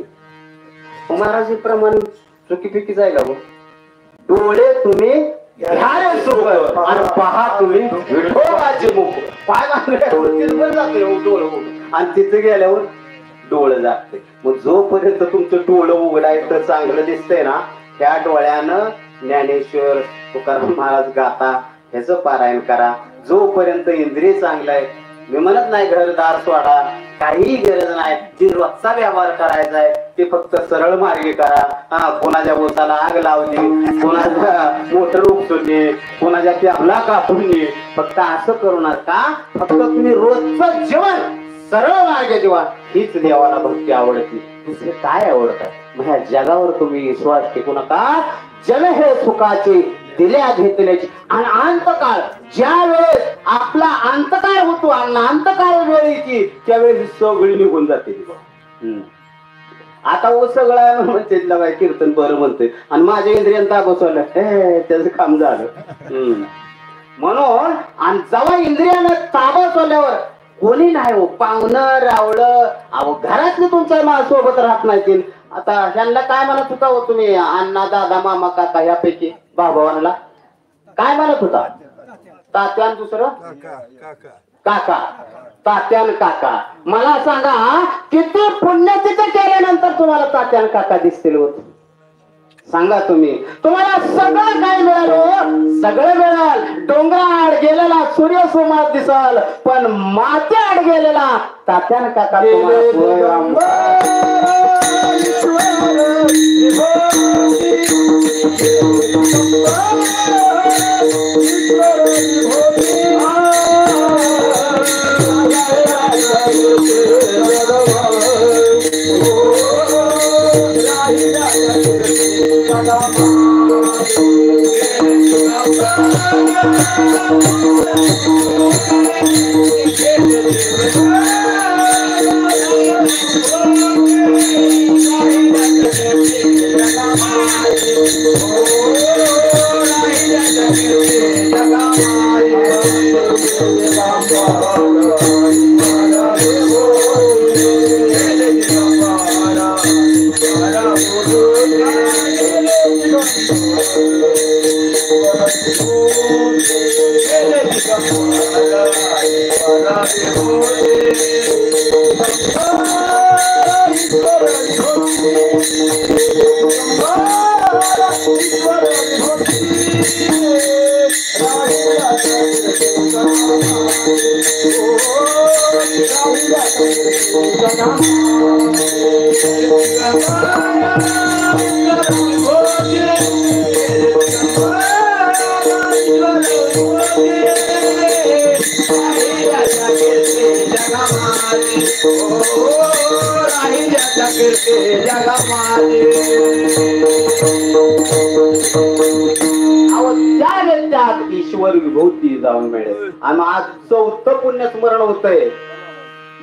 महाराज प्रमाण चुकीपिकी जायला हो डोळे तुम्ही घ्या रे सुख आणि पहा तुम्ही विठोबाचे मुख पाय बांधले जाते डोळं उघडून आणि तिथे गेल्यावर डोळं जागते मग जोपर्यंत तुमचं डोळं उघडायचं चांगलं दिसतंय ना त्या डोळ्यानं ज्ञानेश्वर तुकाराम महाराज गाता ह्याचं पारायण करा जोपर्यंत इंद्रिय चांगलं आहे मी म्हणत नाही घरदार सोडा काही गरज नाही जे रोजचा व्यवहार करायचा आहे ते फक्त सरळ मार्गे करा हा कोणाच्या बोटाला आग लावणे कोणाच्या मोटर उपसुने कोणाच्या प्याला कापून फक्त असं करू नका फक्त तुम्ही रोजचं जेवण सरळ मार्गे जेव्हा हीच देवाला भक्ती आवडते दुसरे काय आवडतात मग ह्या जगावर तुम्ही विश्वास टिकू नका जल हे सुखाचे दिल्या घेतल्याची आणि अंतकाळ ज्या वेळेस आपला अंतकाळ होतो आणि अंतकाळ वेळेची त्यावेळेस सगळी निघून जाते आता ओ सगळं म्हणते काय कीर्तन बरं म्हणते आणि माझ्या इंद्रियांता बसवलं हे त्याचं काम झालं म्हणून आणि जेव्हा इंद्रियानं ताबा सोडल्यावर कोणी नाही हो पाहुणं रावलं अहो घरातले तुमच्या माझ्यासोबत राहत नाहीतील आता ह्यांना काय म्हणत होता हो तुम्ही अण्णा दादा मामा काका यापैकी भावांना काय म्हणत होता तात्यान दुसरं काका तात्यान काका मला सांगा किती पुण्यतिथी केल्यानंतर तुम्हाला तात्यान काका दिसतील होत सांगा तुम्ही तुम्हाला सगळं काय मिळालं सगळं मिळाल डोंगराआड गेलेला सूर्य सोमात दिसाल पण मात्याआड गेलेला तात्यान काका Oh राही ज्याच्या कीर्ती जगामध्ये अहो त्यात ईश्वर विभूती जाऊन मिळेल. आणि आज चौथं पुण्यस्मरण होतंय.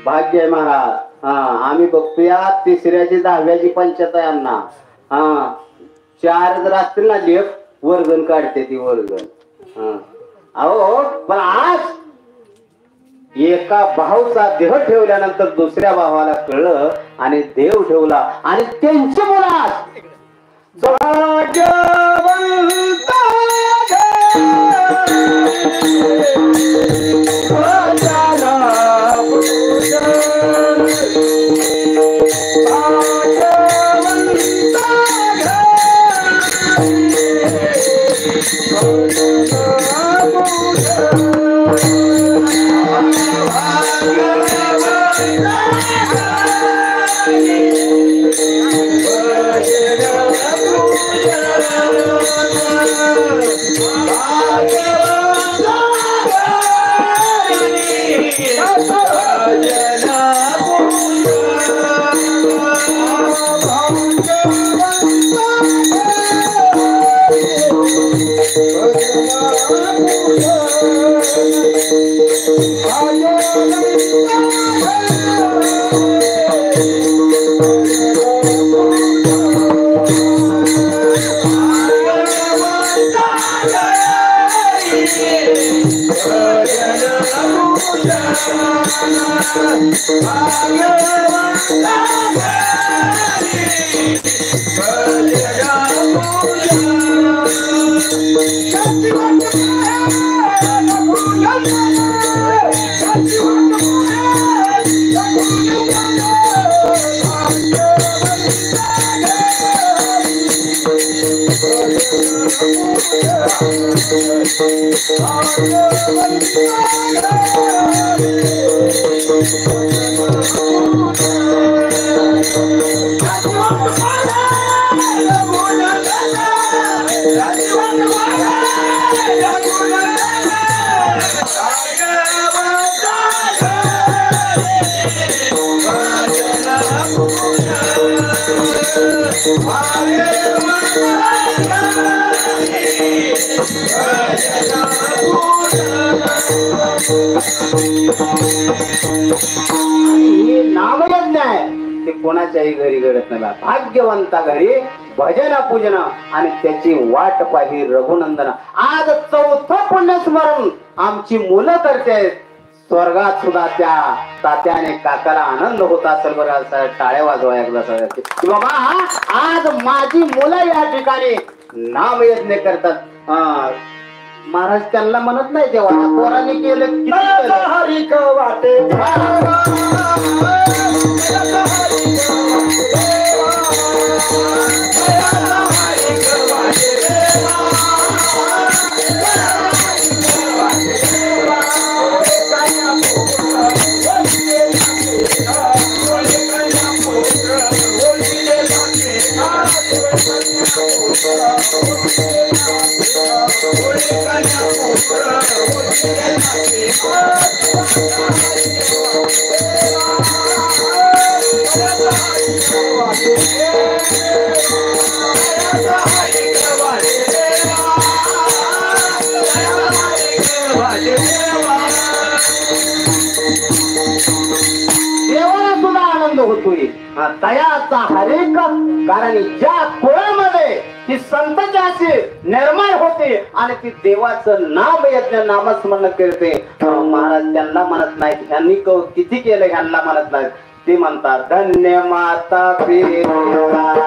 भाग्य आहे महाराज. आम्ही बघतोया 3ऱ्याची 10व्याची पंचायत आहे यांना. 4 जर असतील ना लेख वर्गण काढते ती वर्गण. अहो पण आज एका भाऊचा देह ठेवल्यानंतर दुसऱ्या भावाला कळलं आणि देव ठेवला आणि त्यांच्या मुलात हे नामयज्ञ आहे ते कोणाच्याही घरी घडत नाही. भाग्यवंता घरी भजन पूजन आणि त्याची वाट पाही रघुनंदन. आज 4थं पुण्यस्मरण आमची मुलं करते. स्वर्गात सुद्धा त्या तात्याने काकाला आनंद होत असेल. बरं टाळ्या वाजवा एकदा सगळ्याची की बाबा आज माझी मुलं या ठिकाणी नामयज्ञ करतात. महाराज त्यांना म्हणत नाही तेव्हा पोराने केलं किती हरिक वाटे देवाला सुद्धा आनंद होतोय तयाचा हरेक. कारण ज्या कुळामध्ये ही संतजाची निर्माण होते आणि ती देवाचं नाम यज्ञ नामस्मरण करते. महाराज त्यांना म्हणत नाहीत ह्यांनी किती केलं ह्यांना म्हणत नाहीत. ते म्हणतात धन्य माता पिता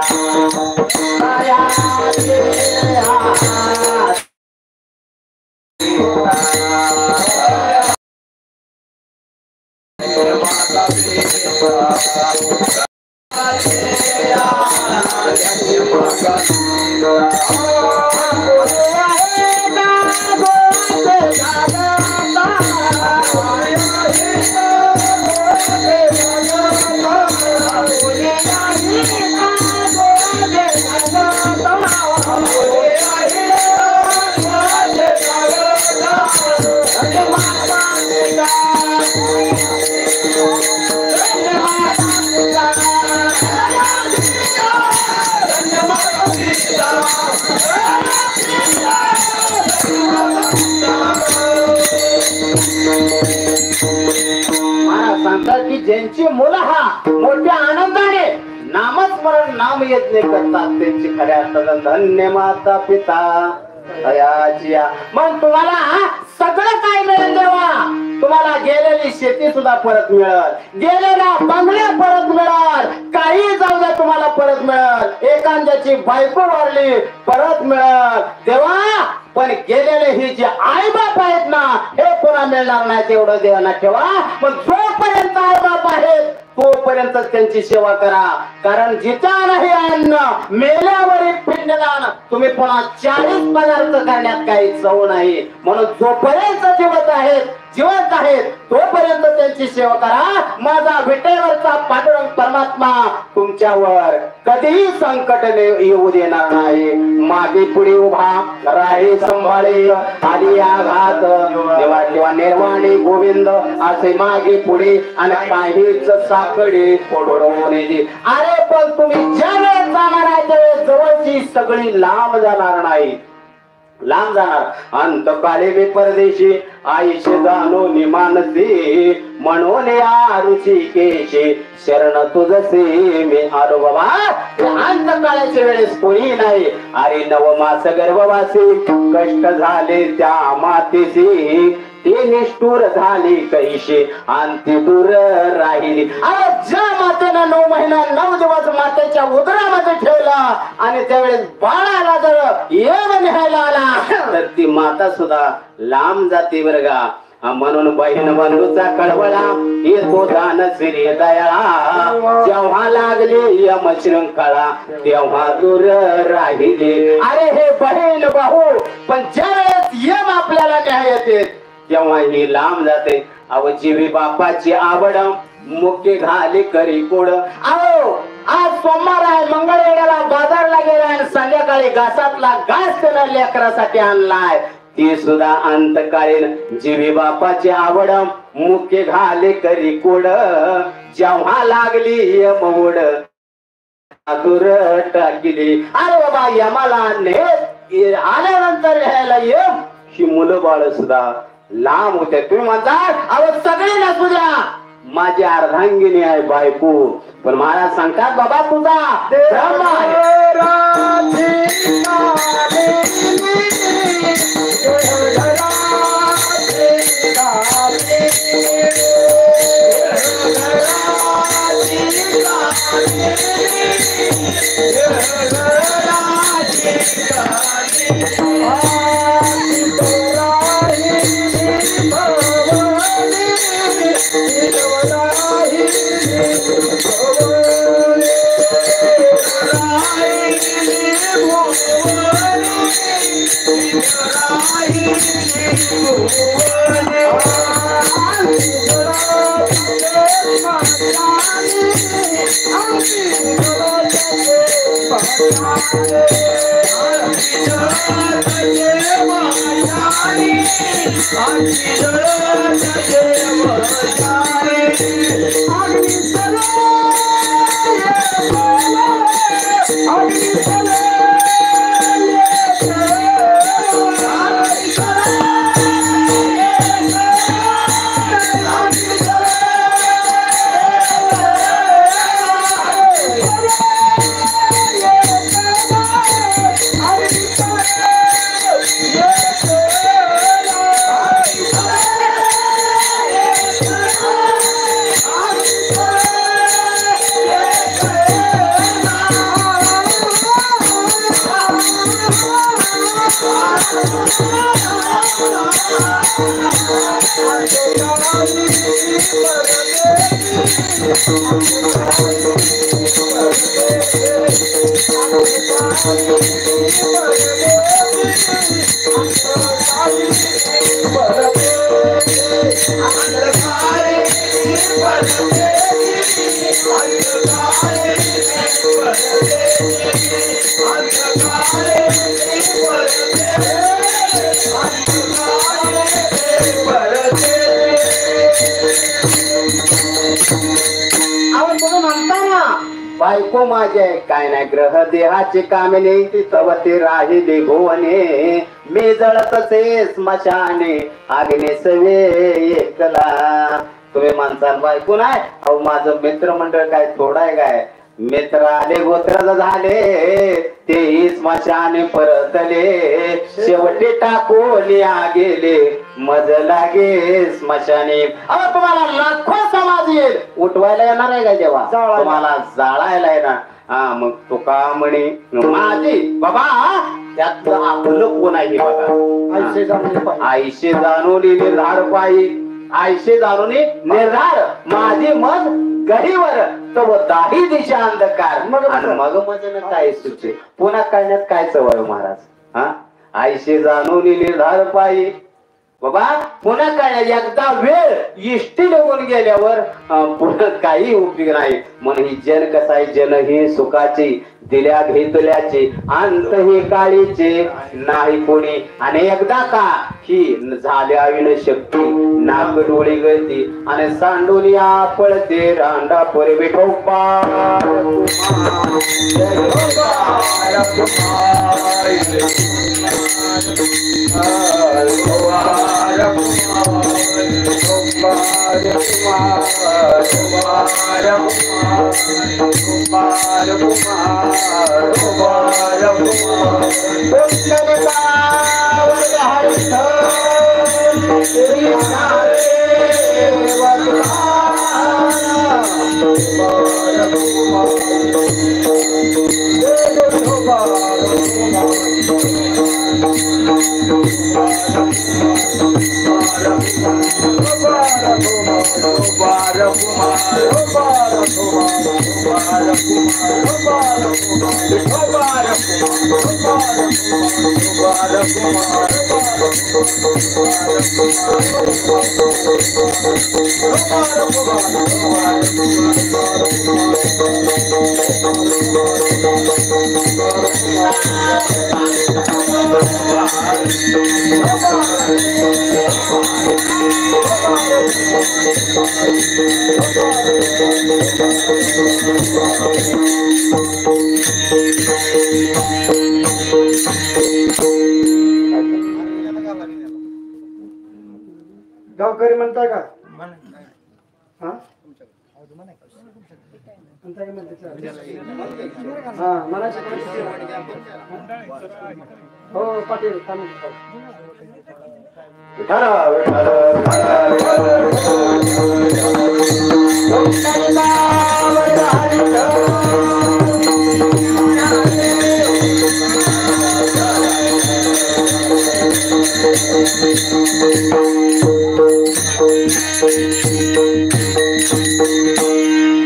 त्यांची मुलं हा मोठ्या आनंदाने नामस्मरण नाम यज्ञ करतात. त्यांची खऱ्या अर्थानं धन्य माता पिता दयाची. मग तुम्हाला सगळं काय मिळेल देवा. तुम्हाला गेलेली शेती सुद्धा परत मिळेल, गेलेला बंगले परत मिळेल, काही जाऊ द्या तुम्हाला परत मिळेल. एखाद्याची बायको वारली परत मिळेल देवा. पण गेलेले ही जे आई बाप आहेत ना हे पुन्हा मिळणार नाही तेवढं देवाना ठेवा. पण जोपर्यंत आई बाप आहेत तोपर्यंत त्यांची सेवा करा. कारण जिता नाही अन्न मेल्यावर एक पिंडदान. तुम्ही पुन्हा 40 पदार्थ करण्यात काही चव नाही. म्हणून जोपर्यंत जिवंत आहेत तोपर्यंत त्यांची सेवा करा. माझा विटेवरचा पांडुरंग परमात्मा तुमच्यावर कधीही संकट येऊ देणार नाही. मागे पुढे उभा राही सांभाळे आली आघात देवा किंवा निर्वाणी गोविंद असे मागे पुढे आणि काहीच साखळी पडवून येते. अरे पण तुम्ही ज्या वेळेस जाणार आहे त्यावेळेस जवळची सगळी लांब जाणार नाही, लांब जाणार. अंतकाळी मी परदेशी आईशी जाणो निमानसी म्हणून या ऋषिकेशी शरण तुझसे मी आलो बाबा. अंतकाळाच्या वेळेस कोणी नाही. अरे नवमास गर्भवासी कष्ट झाले त्या मातेशी ते निष्ठुर झाली कैशी अंती दूर राहिली. अरे ज्या मातेनं 9 महिना 9 दिवस मातेच्या उदरामध्ये ठेवला आणि त्यावेळेस बाळाला जर येव निघायला आला तर ती माता सुद्धा लांब जाते बरं का. म्हणून बहीण बंधूचा कळवळा येतो दान श्री दयाळा. जेव्हा लागली यम शृंखला तेव्हा दूर राहिली. अरे हे बहीण भाऊ पण ज्या वेळेस यम आपल्याला न्याय येते तेव्हा ही लांब जाते. अव जीवी बापाची आवड मुख्य घाली करी कोड. अहो आज सोमवार आहे, मंगळवेढ्याला बाजारला गेला आणि संध्याकाळी घासातला घास त्याला लेकरासाठी आणलाय. ती सुद्धा अंतकालीन जीवी बापाची आवड मुख्य घाले करी कोड. जेव्हा लागली यमवड दूर टाकली. अरे बाबा यमाला ने आल्यानंतर ह्याला यम ही मुलं बाळ सुद्धा लांब होते. तुम्ही म्हणता अहो सगळे नसू द्या माझी अर्धांगिनी आहे बायको पण महाराज सांगतात बाबा तुझा धर्म बायको माझे काय नाही ग्रह देहाची कामिनी तवते राहिली भुवने मी जळतसे स्मशाने अग्नी सवे एकला तुम्ही माणसाला बायको नाही. अहो माझं मित्रमंडळ काय थोडं आहे काय. मित्र आले गोत्र झाले तेही स्मशाने परतले. शेवटी टाकूनिया गेले मज लागे स्मशाने. अहो तुम्हाला लाखो समाज येईल उठवायला येणार आहे का देवा. तुम्हाला जाळायला येणार. हा मग तुका म्हणे माझी बाबा त्यात आपलं कोण आहे बघा. आईशे जाणून निर्धार पायी आईशे जाणून निर्धार माझे मन गडीवर तो दाही दिशा अंधकार. मग मजन काय सुचे पुन्हा करण्यात काय सवय महाराज. हा आईशे जाणून निर्धार पायी बाबा पुन्हा काय एकदा वेळ इष्टी निघून गेल्यावर पुन्हा काही उपयोग नाही. म्हणून ही जन कसा आहे जन ही सुखाची दिल्या घेतल्याची अंत ही काळीचे नाही कोणी. आणि एकदा का ही झाल्या विण शक्ती नाक डोळी गळती आणि सांडून या पळते रांडा पोरे विठोबा. गावकरी म्हणताय का. हो पाटील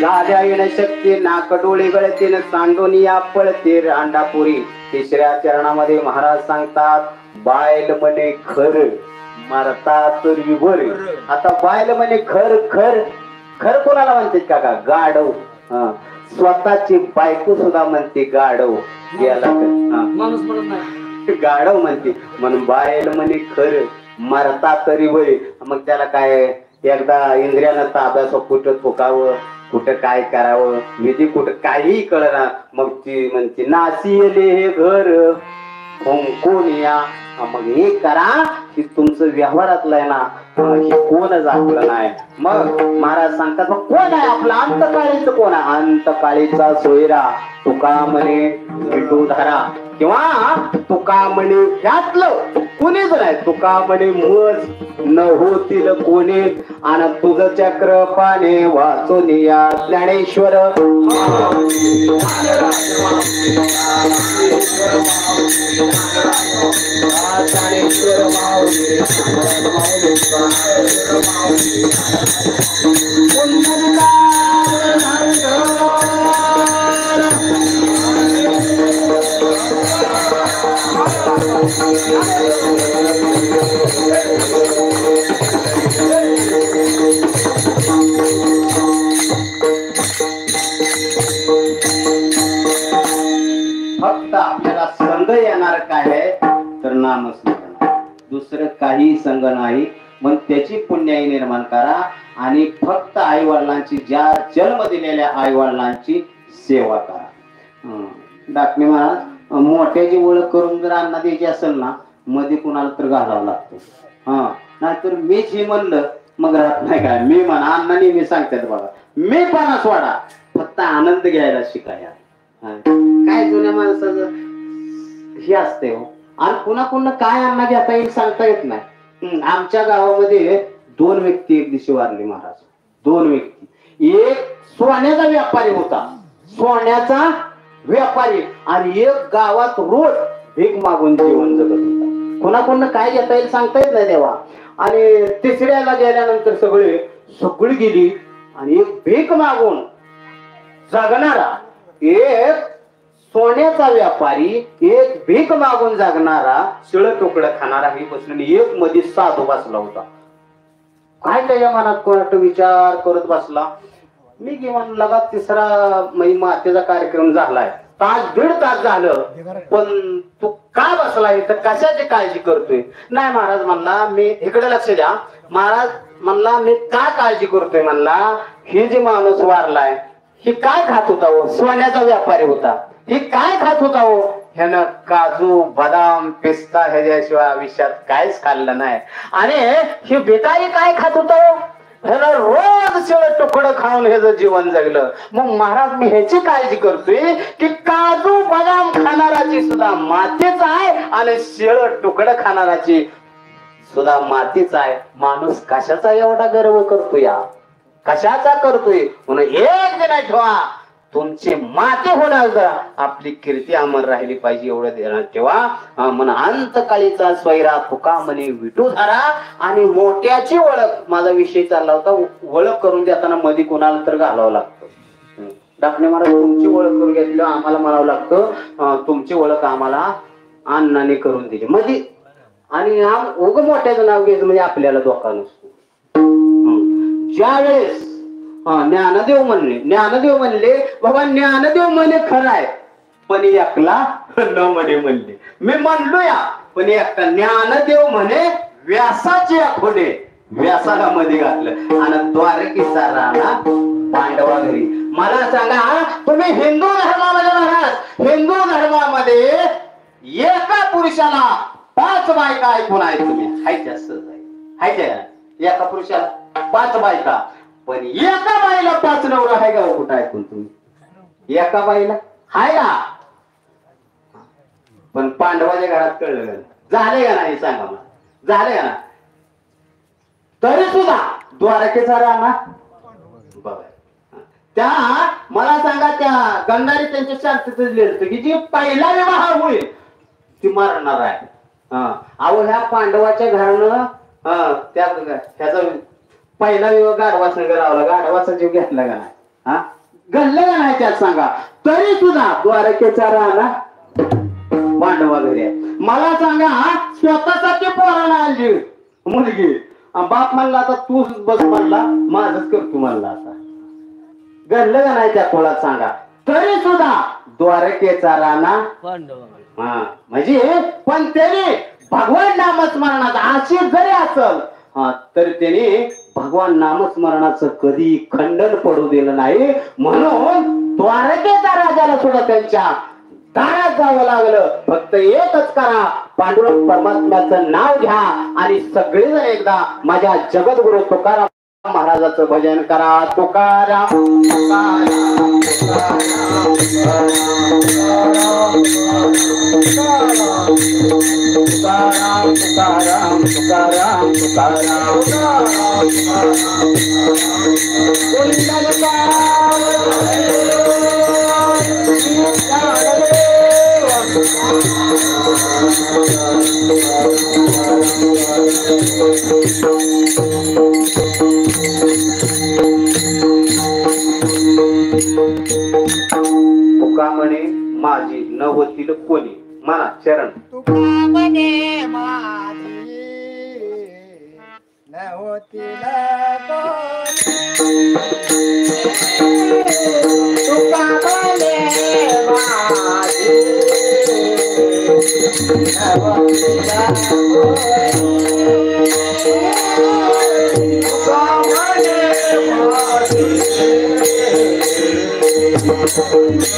झाल्या येण शक्ती नाक डोळे गळतीन सांडून या पळते रांडापुरी. तिसऱ्या चरणामध्ये महाराज सांगतात बायल म्हणे खर मारतात विभोर. आता बायल म्हणे खर खर खर कोणाला म्हणते काका गाढव. स्वतःची बायको सुद्धा म्हणते गाढव. गेला माणूस म्हणत नाही गाढव म्हणते. म्हणून बायल म्हणे खर मरता तरी वय. मग त्याला काय एकदा इंद्रियानं ताब्याचं कुठं थोकावं कुठं काय करावं विधी कुठं काहीही कळणार. मग ती म्हणते नासी येले हे घर कोण या. मग हे करा की तुमचं व्यवहारातलं आहे ना हे कोणच आपलं नाही. मग महाराज सांगतात मग कोण आहे आपला अंतकाळीच कोण आहे. अंतकाळीचा सोयरा तुका म्हणे विटू धरा किंवा तुका म्हणे ह्यातलं कुणीच नाही. तुका म्हणे मज न होतील कोणी आणि तुझं चक्र पाने वाचून या ज्ञानेश्वर. फक्त आपल्याला संघ येणार काय आहे तर नामस्मरण. दुसरं काही संघ नाही. मग त्याची पुण्याई निर्माण करा आणि फक्त आई वडिलांची ज्या जन्म दिलेल्या आई वडिलांची सेवा करा. दाखले महाराज मोठ्याची ओळख करून जर अन्न द्यायची असेल ना मध्ये कुणाला तर घालावं लागतं. नाहीतर मीच हे म्हणलं मग राहत नाही काय. मी म्हणा अण्णा नेहमी सांगतात बघा, मी पण सोडा, फक्त आनंद घ्यायला शिकाया. काय जुन्या माणसाचं हे असते हो. आणि पुन्हा पुन्हा काय अण्णा घेता येईल सांगता येत नाही. आमच्या गावामध्ये 2 व्यक्ती एक दिवशी वारले महाराज. 2 व्यक्ती. एक सोन्याचा व्यापारी होता, सोन्याचा व्यापारी, आणि एक गावात रोज भीक मागून जीवन जगत होता. कोणाकोण काय घेता येईल सांगता येत नाही तेव्हा. आणि तिसऱ्याला गेल्यानंतर सगळी गेली, आणि एक भीक मागून जगणारा, एक सोन्याचा व्यापारी, एक भीक मागून जगणारा, शिळ तुकडं खाणारा हे बसलं, एक मध्ये साधू बसला होता. काय त्याच्या मनात कोणाचा विचार करत बसला. मी घेऊन लगा तिसरा मातेचा कार्यक्रम झालाय, 1.5 तास झालं, पण तू का बसलाय तर कशाची काळजी करतोय. नाही महाराज म्हणला, मी इकडे लक्ष द्या. महाराज म्हणला, मी का काळजी करतोय म्हणला, हे जे माणूस वारलाय हे काय खात होता हो. सोन्याचा व्यापारी होता. हे काय खात होता हो. ह्यानं काजू बदाम पिस्ता ह्याच्याशिवाय आयुष्यात काहीच खाल्लं नाही. आणि हे बेटाई काय खात होता हो. ह्याला रोज शिळ तुकडं खाऊन ह्याचं जीवन जगलं. मग महाराज मी ह्याची काळजी करतोय की काजू बदाम खाणाराची सुद्धा मातीच आहे, आणि शिळ तुकडं खाणाराची सुद्धा मातीच आहे. माणूस कशाचा एवढा गर्व करतो या, कशाचा करतोय. म्हणून एक जण ठेवा, तुमची माती होणार, आपली कीर्ती अमर राहिली पाहिजे एवढं ध्यानात ठेवा. मन अंतकाळीचा स्वैरा तुका म्हणे विटू धरा. आणि मोठ्याची ओळख, माझा विषय चालला होता, ओळख करून देताना मध्ये कोणाला तर घालावं लागतं. डाकणे महाराज तुमची ओळख करून घेतली, आम्हाला म्हणावं लागतं तुमची ओळख आम्हाला अण्णाने करून दिली मध्ये. आणि उग मोठ्याचं नाव घ्यायचं म्हणजे आपल्याला धोका नसतो. ज्या वेळेस ज्ञानदेव म्हणले बाबा, ज्ञानदेव म्हणे खरं आहे, पण एकला न म्हणे म्हणले. मी म्हणलो या, पण एकटा ज्ञानदेव म्हणे व्यासाचे आखोडे, व्यासाला मध्ये घातलं. आणि द्वारकेचा राणा पांडवा घरी. मला सांगा, तुम्ही हिंदू धर्मामध्ये राहत, हिंदू धर्मामध्ये एका पुरुषाला 5 बायका ऐकून आहे तुम्ही. हाय जास्त हाय एका पुरुषाला 5 बायका, पण एका बाईला 5 नवरा आहे का कुठं ऐकून तुम्ही. एका बाईला हाय का. पण पांडवाच्या घरात कळलं झाले का नाही सांगा मला, झाले का ना. तरी सुद्धा द्वारकेचा राणा बघा. त्या मला सांगा, त्या गंगारी त्यांच्या शांततेत लिहिलं की जी पहिला विवाह होईल ती मरणार आहे. अहो ह्या पांडवाच्या घरानं ह्याचा पहिला विवाह गाढवासंग लावला. गाढवाचा जीव घेतला का नाही, घडलं का नाही त्यात सांगा. तरी सुद्धा द्वारकेचा राणा पांडवा घरी आहे. मला सांगा, स्वतःसाठी पोराला आणली मुलगी, बाप म्हणला आता तूच बस म्हणला, माझच करतो म्हणला. आता घडलं का नाही त्या कोणाला सांगा. तरी सुद्धा द्वारकेचा राणा म्हणजे, पण त्याने भगवान नामस्मरणाचा आशीष जरी असल तर त्याने भगवान नामस्मरणाचं कधी खंडन पडू दिलं नाही. म्हणून द्वारकेच्या राजाला सुद्धा त्यांच्या दारात जावं लागलं. फक्त एकच करा, पांडुरंग परमात्म्याचं नाव घ्या, आणि सगळेजण एकदा माझ्या जगद्गुरु तुकाराम महाराजाचं भजन करा. तुकाराम तुकाराम तुकाराम तुकाराम तुकाराम तुका म्हणे माझी न होतील कोणी. म्हणा चरण. तुका म्हणे माझी न होतील कोणी. तुका म्हणे माझी न होतील कोणी. तुका म्हणे माझी तुका म्हणे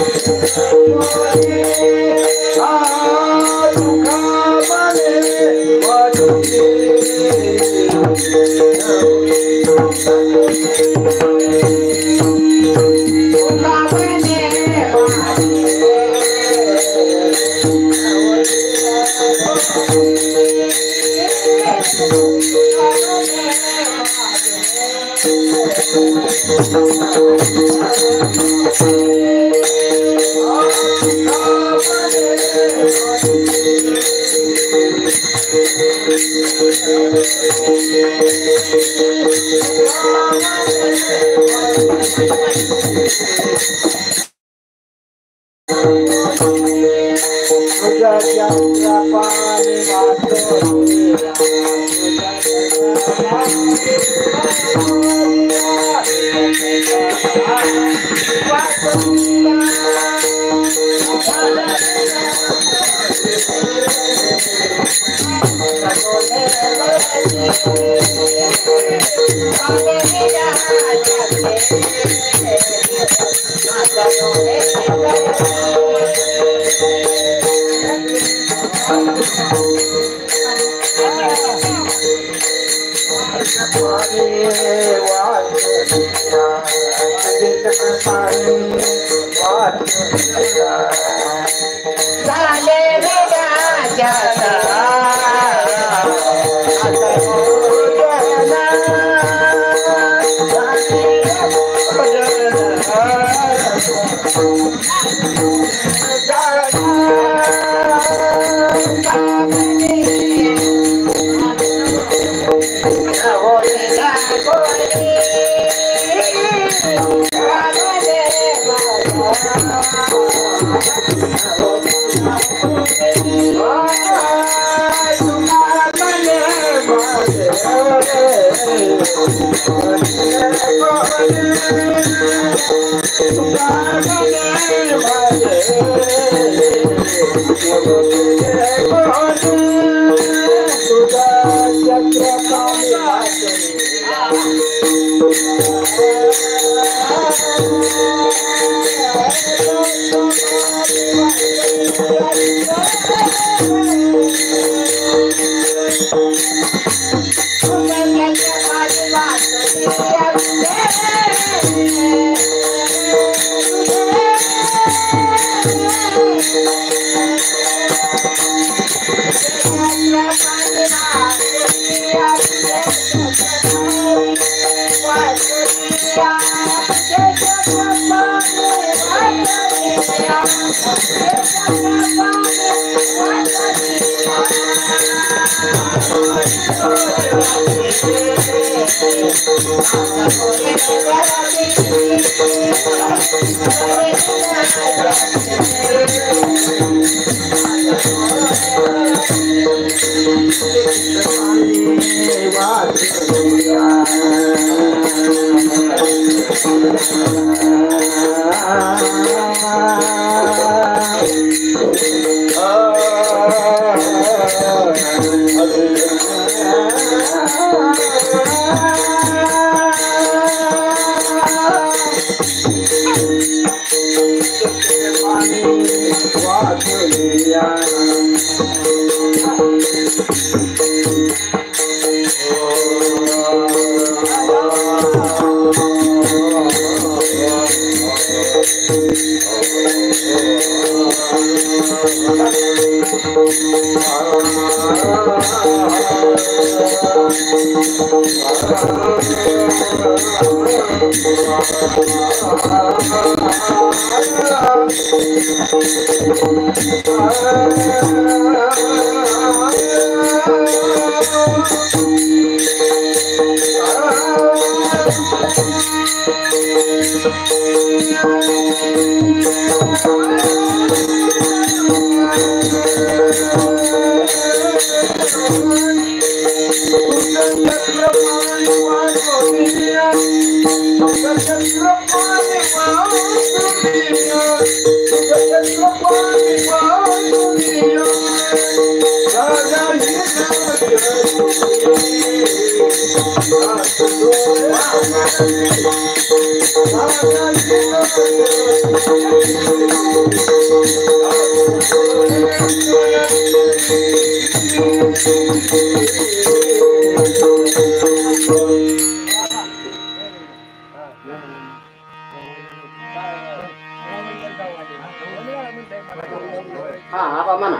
हा आबा म्हणा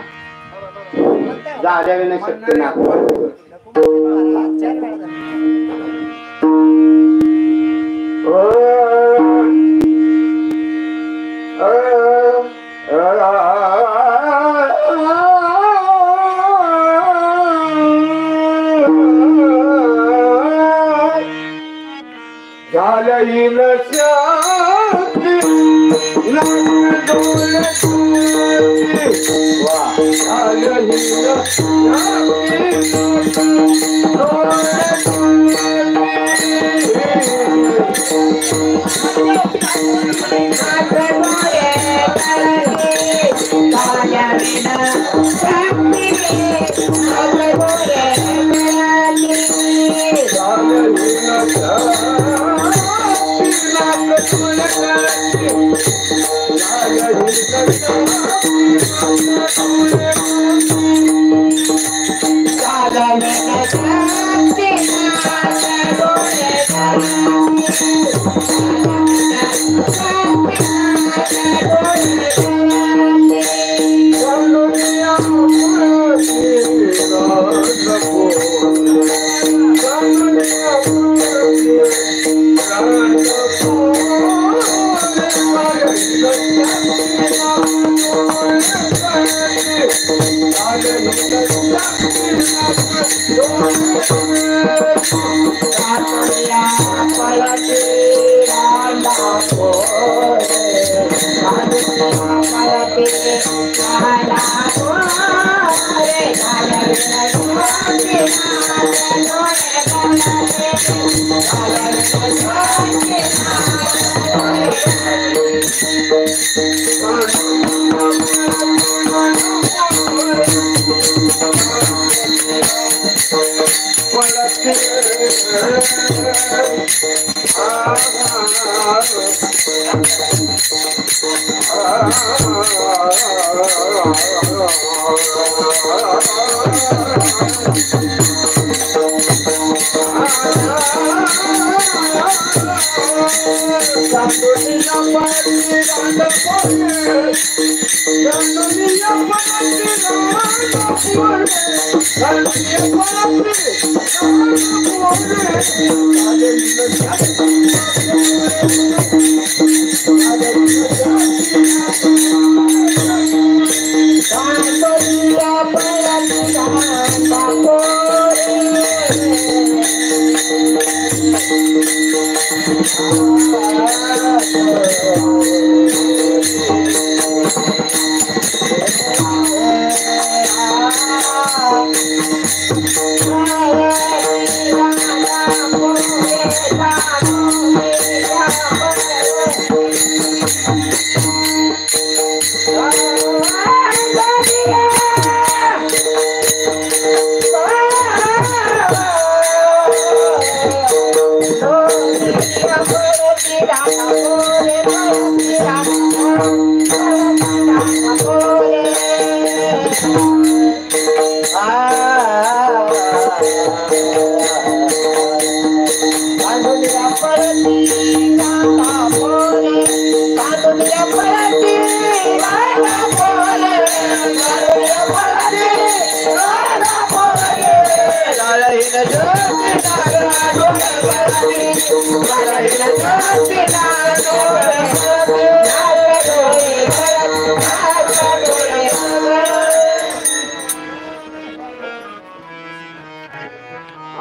जाग्या शक्य ना झालंही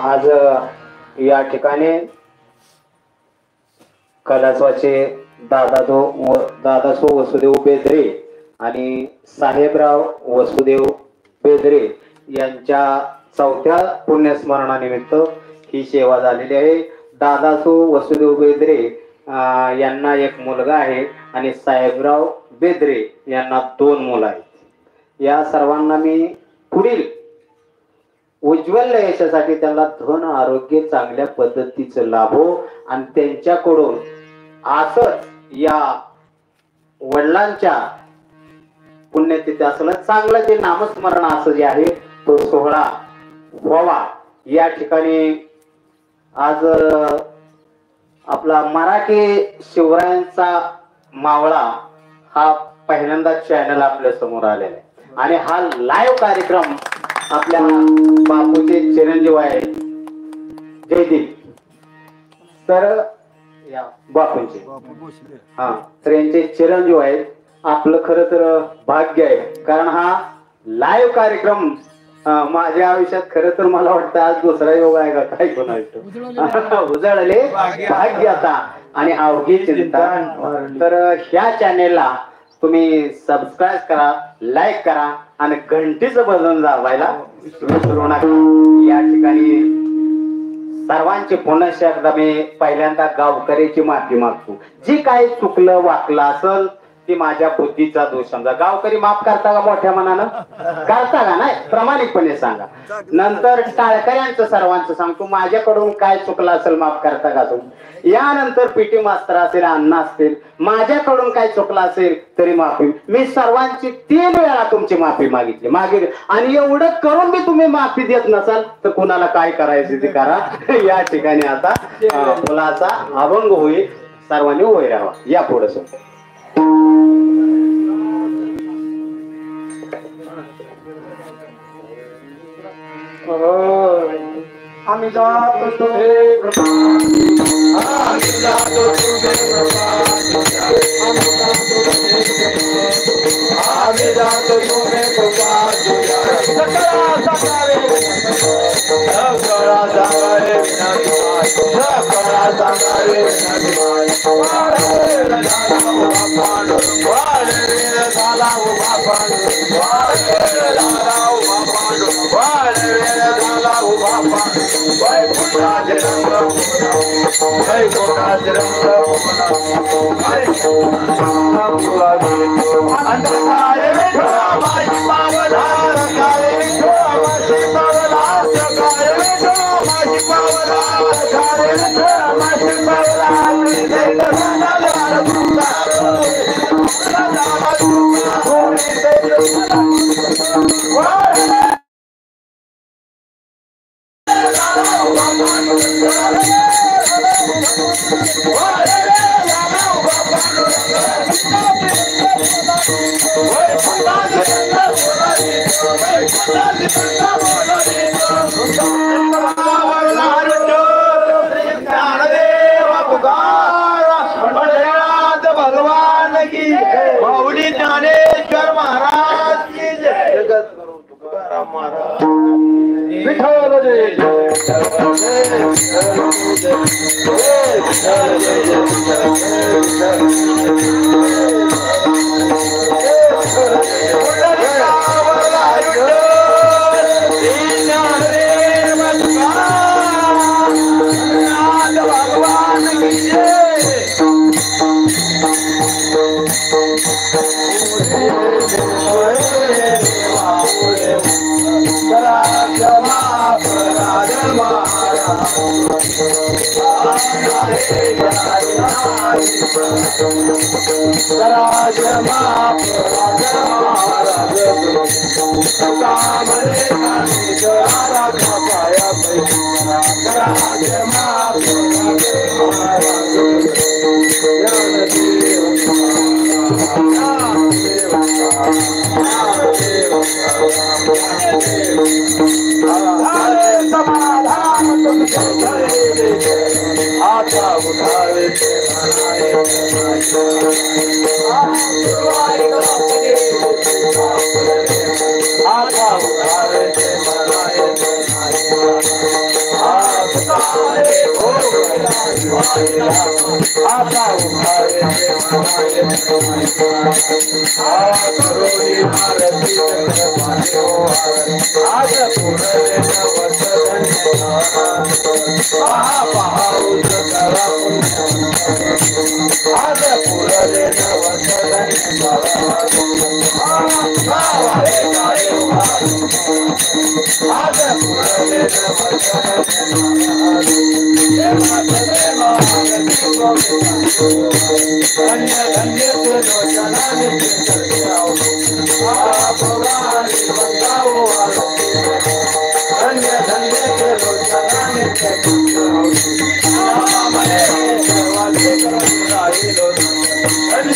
आज या ठिकाणी कलासवाचे दादासो वसुदेव बेदरे आणि साहेबराव वसुदेव बेदरे यांच्या 4थ्या पुण्यस्मरणानिमित्त ही सेवा झालेली आहे. दादासो वसुदेव बेदरे यांना एक मुलगा आहे आणि साहेबराव बेदरे यांना 2 मुलं आहेत. या सर्वांना मी पुढील उज्ज्वल यशासाठी त्यांना धन आरोग्य चांगल्या पद्धतीचं लाभो आणि त्यांच्याकडून असंच या वडिलांच्या पुण्यतिथी असलं चांगलं जे नामस्मरण असं जे आहे तो सोहळा व्हावा. या ठिकाणी आज आपला मराठी शिवरायांचा मावळा हा पहिल्यांदा चॅनल आपल्या समोर आलेला आहे. आणि हा लाईव्ह कार्यक्रम आपल्या बापूचे चिरंजीव आहे जयदीप तर या बापूंचे हा तर यांचे चिरंजीव आहेत. आपलं खरं तर भाग्य आहे कारण हा लाईव्ह कार्यक्रम माझ्या आयुष्यात खरं तर मला वाटतं आज दुसरा योग आहे का काय कोणाला उजळले भाग्य आता आणि अवघी चिंता. तर ह्या चॅनेलला तुम्ही सबस्क्राईब करा, लाईक करा आणि घंटीचं बटन दाबायला विसरू नका. या ठिकाणी सर्वांची पुन्हा एकदा मी पहिल्यांदा गावकऱ्याची माफी मागतो. जी काही चुकलं वाकलं असल ती माझ्या बुद्धीचा दोष समजा. गावकरी माफ करता का मोठ्या मनानं करता का नाही प्रामाणिकपणे सांगा. नंतर टाळकऱ्यांचं सर्वांचं सांगतो माझ्याकडून काय चुकलं असेल माफ करता का तुम्ही. यानंतर पीटी मास्तर असेल अण्णा असतील माझ्याकडून काय चुकलं असेल तरी माफी. मी सर्वांची 3 वेळा तुमची माफी मागितली आणि एवढं करून मी तुम्ही माफी देत नसाल तर कुणाला काय करायचं ते करा. या ठिकाणी आता मुलाचा अभंग होईल. सर्वांनी उभे राहावा. या पुढे आम्ही जातो तुझे आम्ही जातो तुझे आम्ही जातो तुझे भगवान की माऊली ज्ञानेश्वर महाराज की जय. तुकाराम महाराज विठ्ठल जय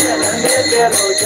धन्य धन्य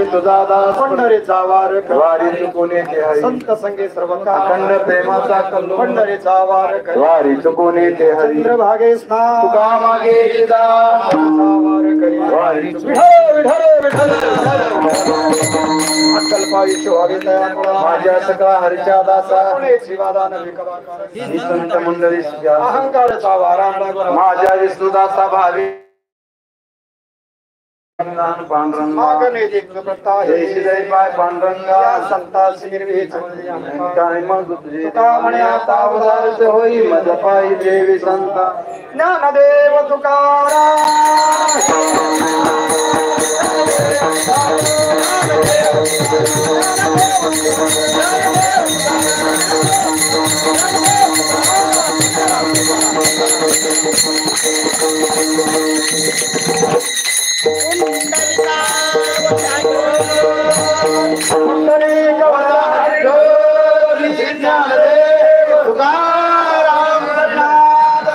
पंढरीचा वार वारी चुकून येते हरी संत संगे सर्व अखंड प्रेमाचा कल्लो पंढरीचा वार वारी चुकून येते हरी चंद्रभागे स्नान तुका मागे वारी अक्कलपाई शोभागे माझ्या सगळा हरीच्या दासा शिवादान ही संत मंडळी अहंकारचा वारा माझ्या विष्णुदासा भावी मागणे पांडुरंगा संतास काय मग तुका म्हणे आता उदारच होई मज पायी देवी संता ज्ञानदेव तुकाराम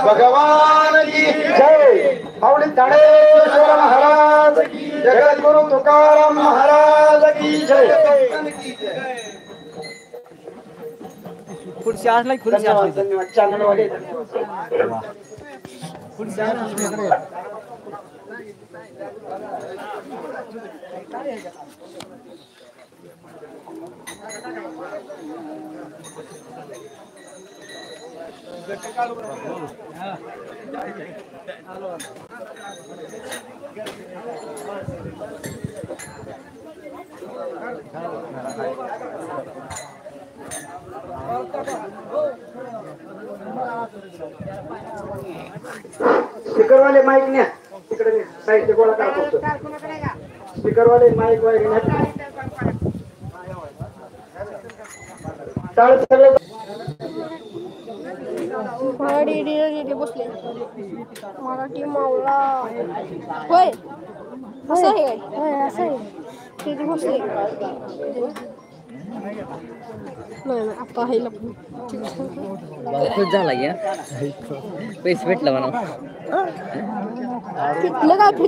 भगवान की जय माऊली ज्ञानेश्वर महाराज की जगद्गुरु तुकाराम महाराज की जय खुर्ची आज नाही खुर्ची धन्यवाद चॅनल वाले स्पीकर वाले माइक न्या तिकडे न्या साहित्य गोळा करा स्पीकर वाले माइक वगैरे न्या बसले मराठी मावळा होय असं आहे काय होय असं आहे तिथे बसले नाही आता आहे खूप झाला घ्या पैसे भेटला म्हणा तिथलं काय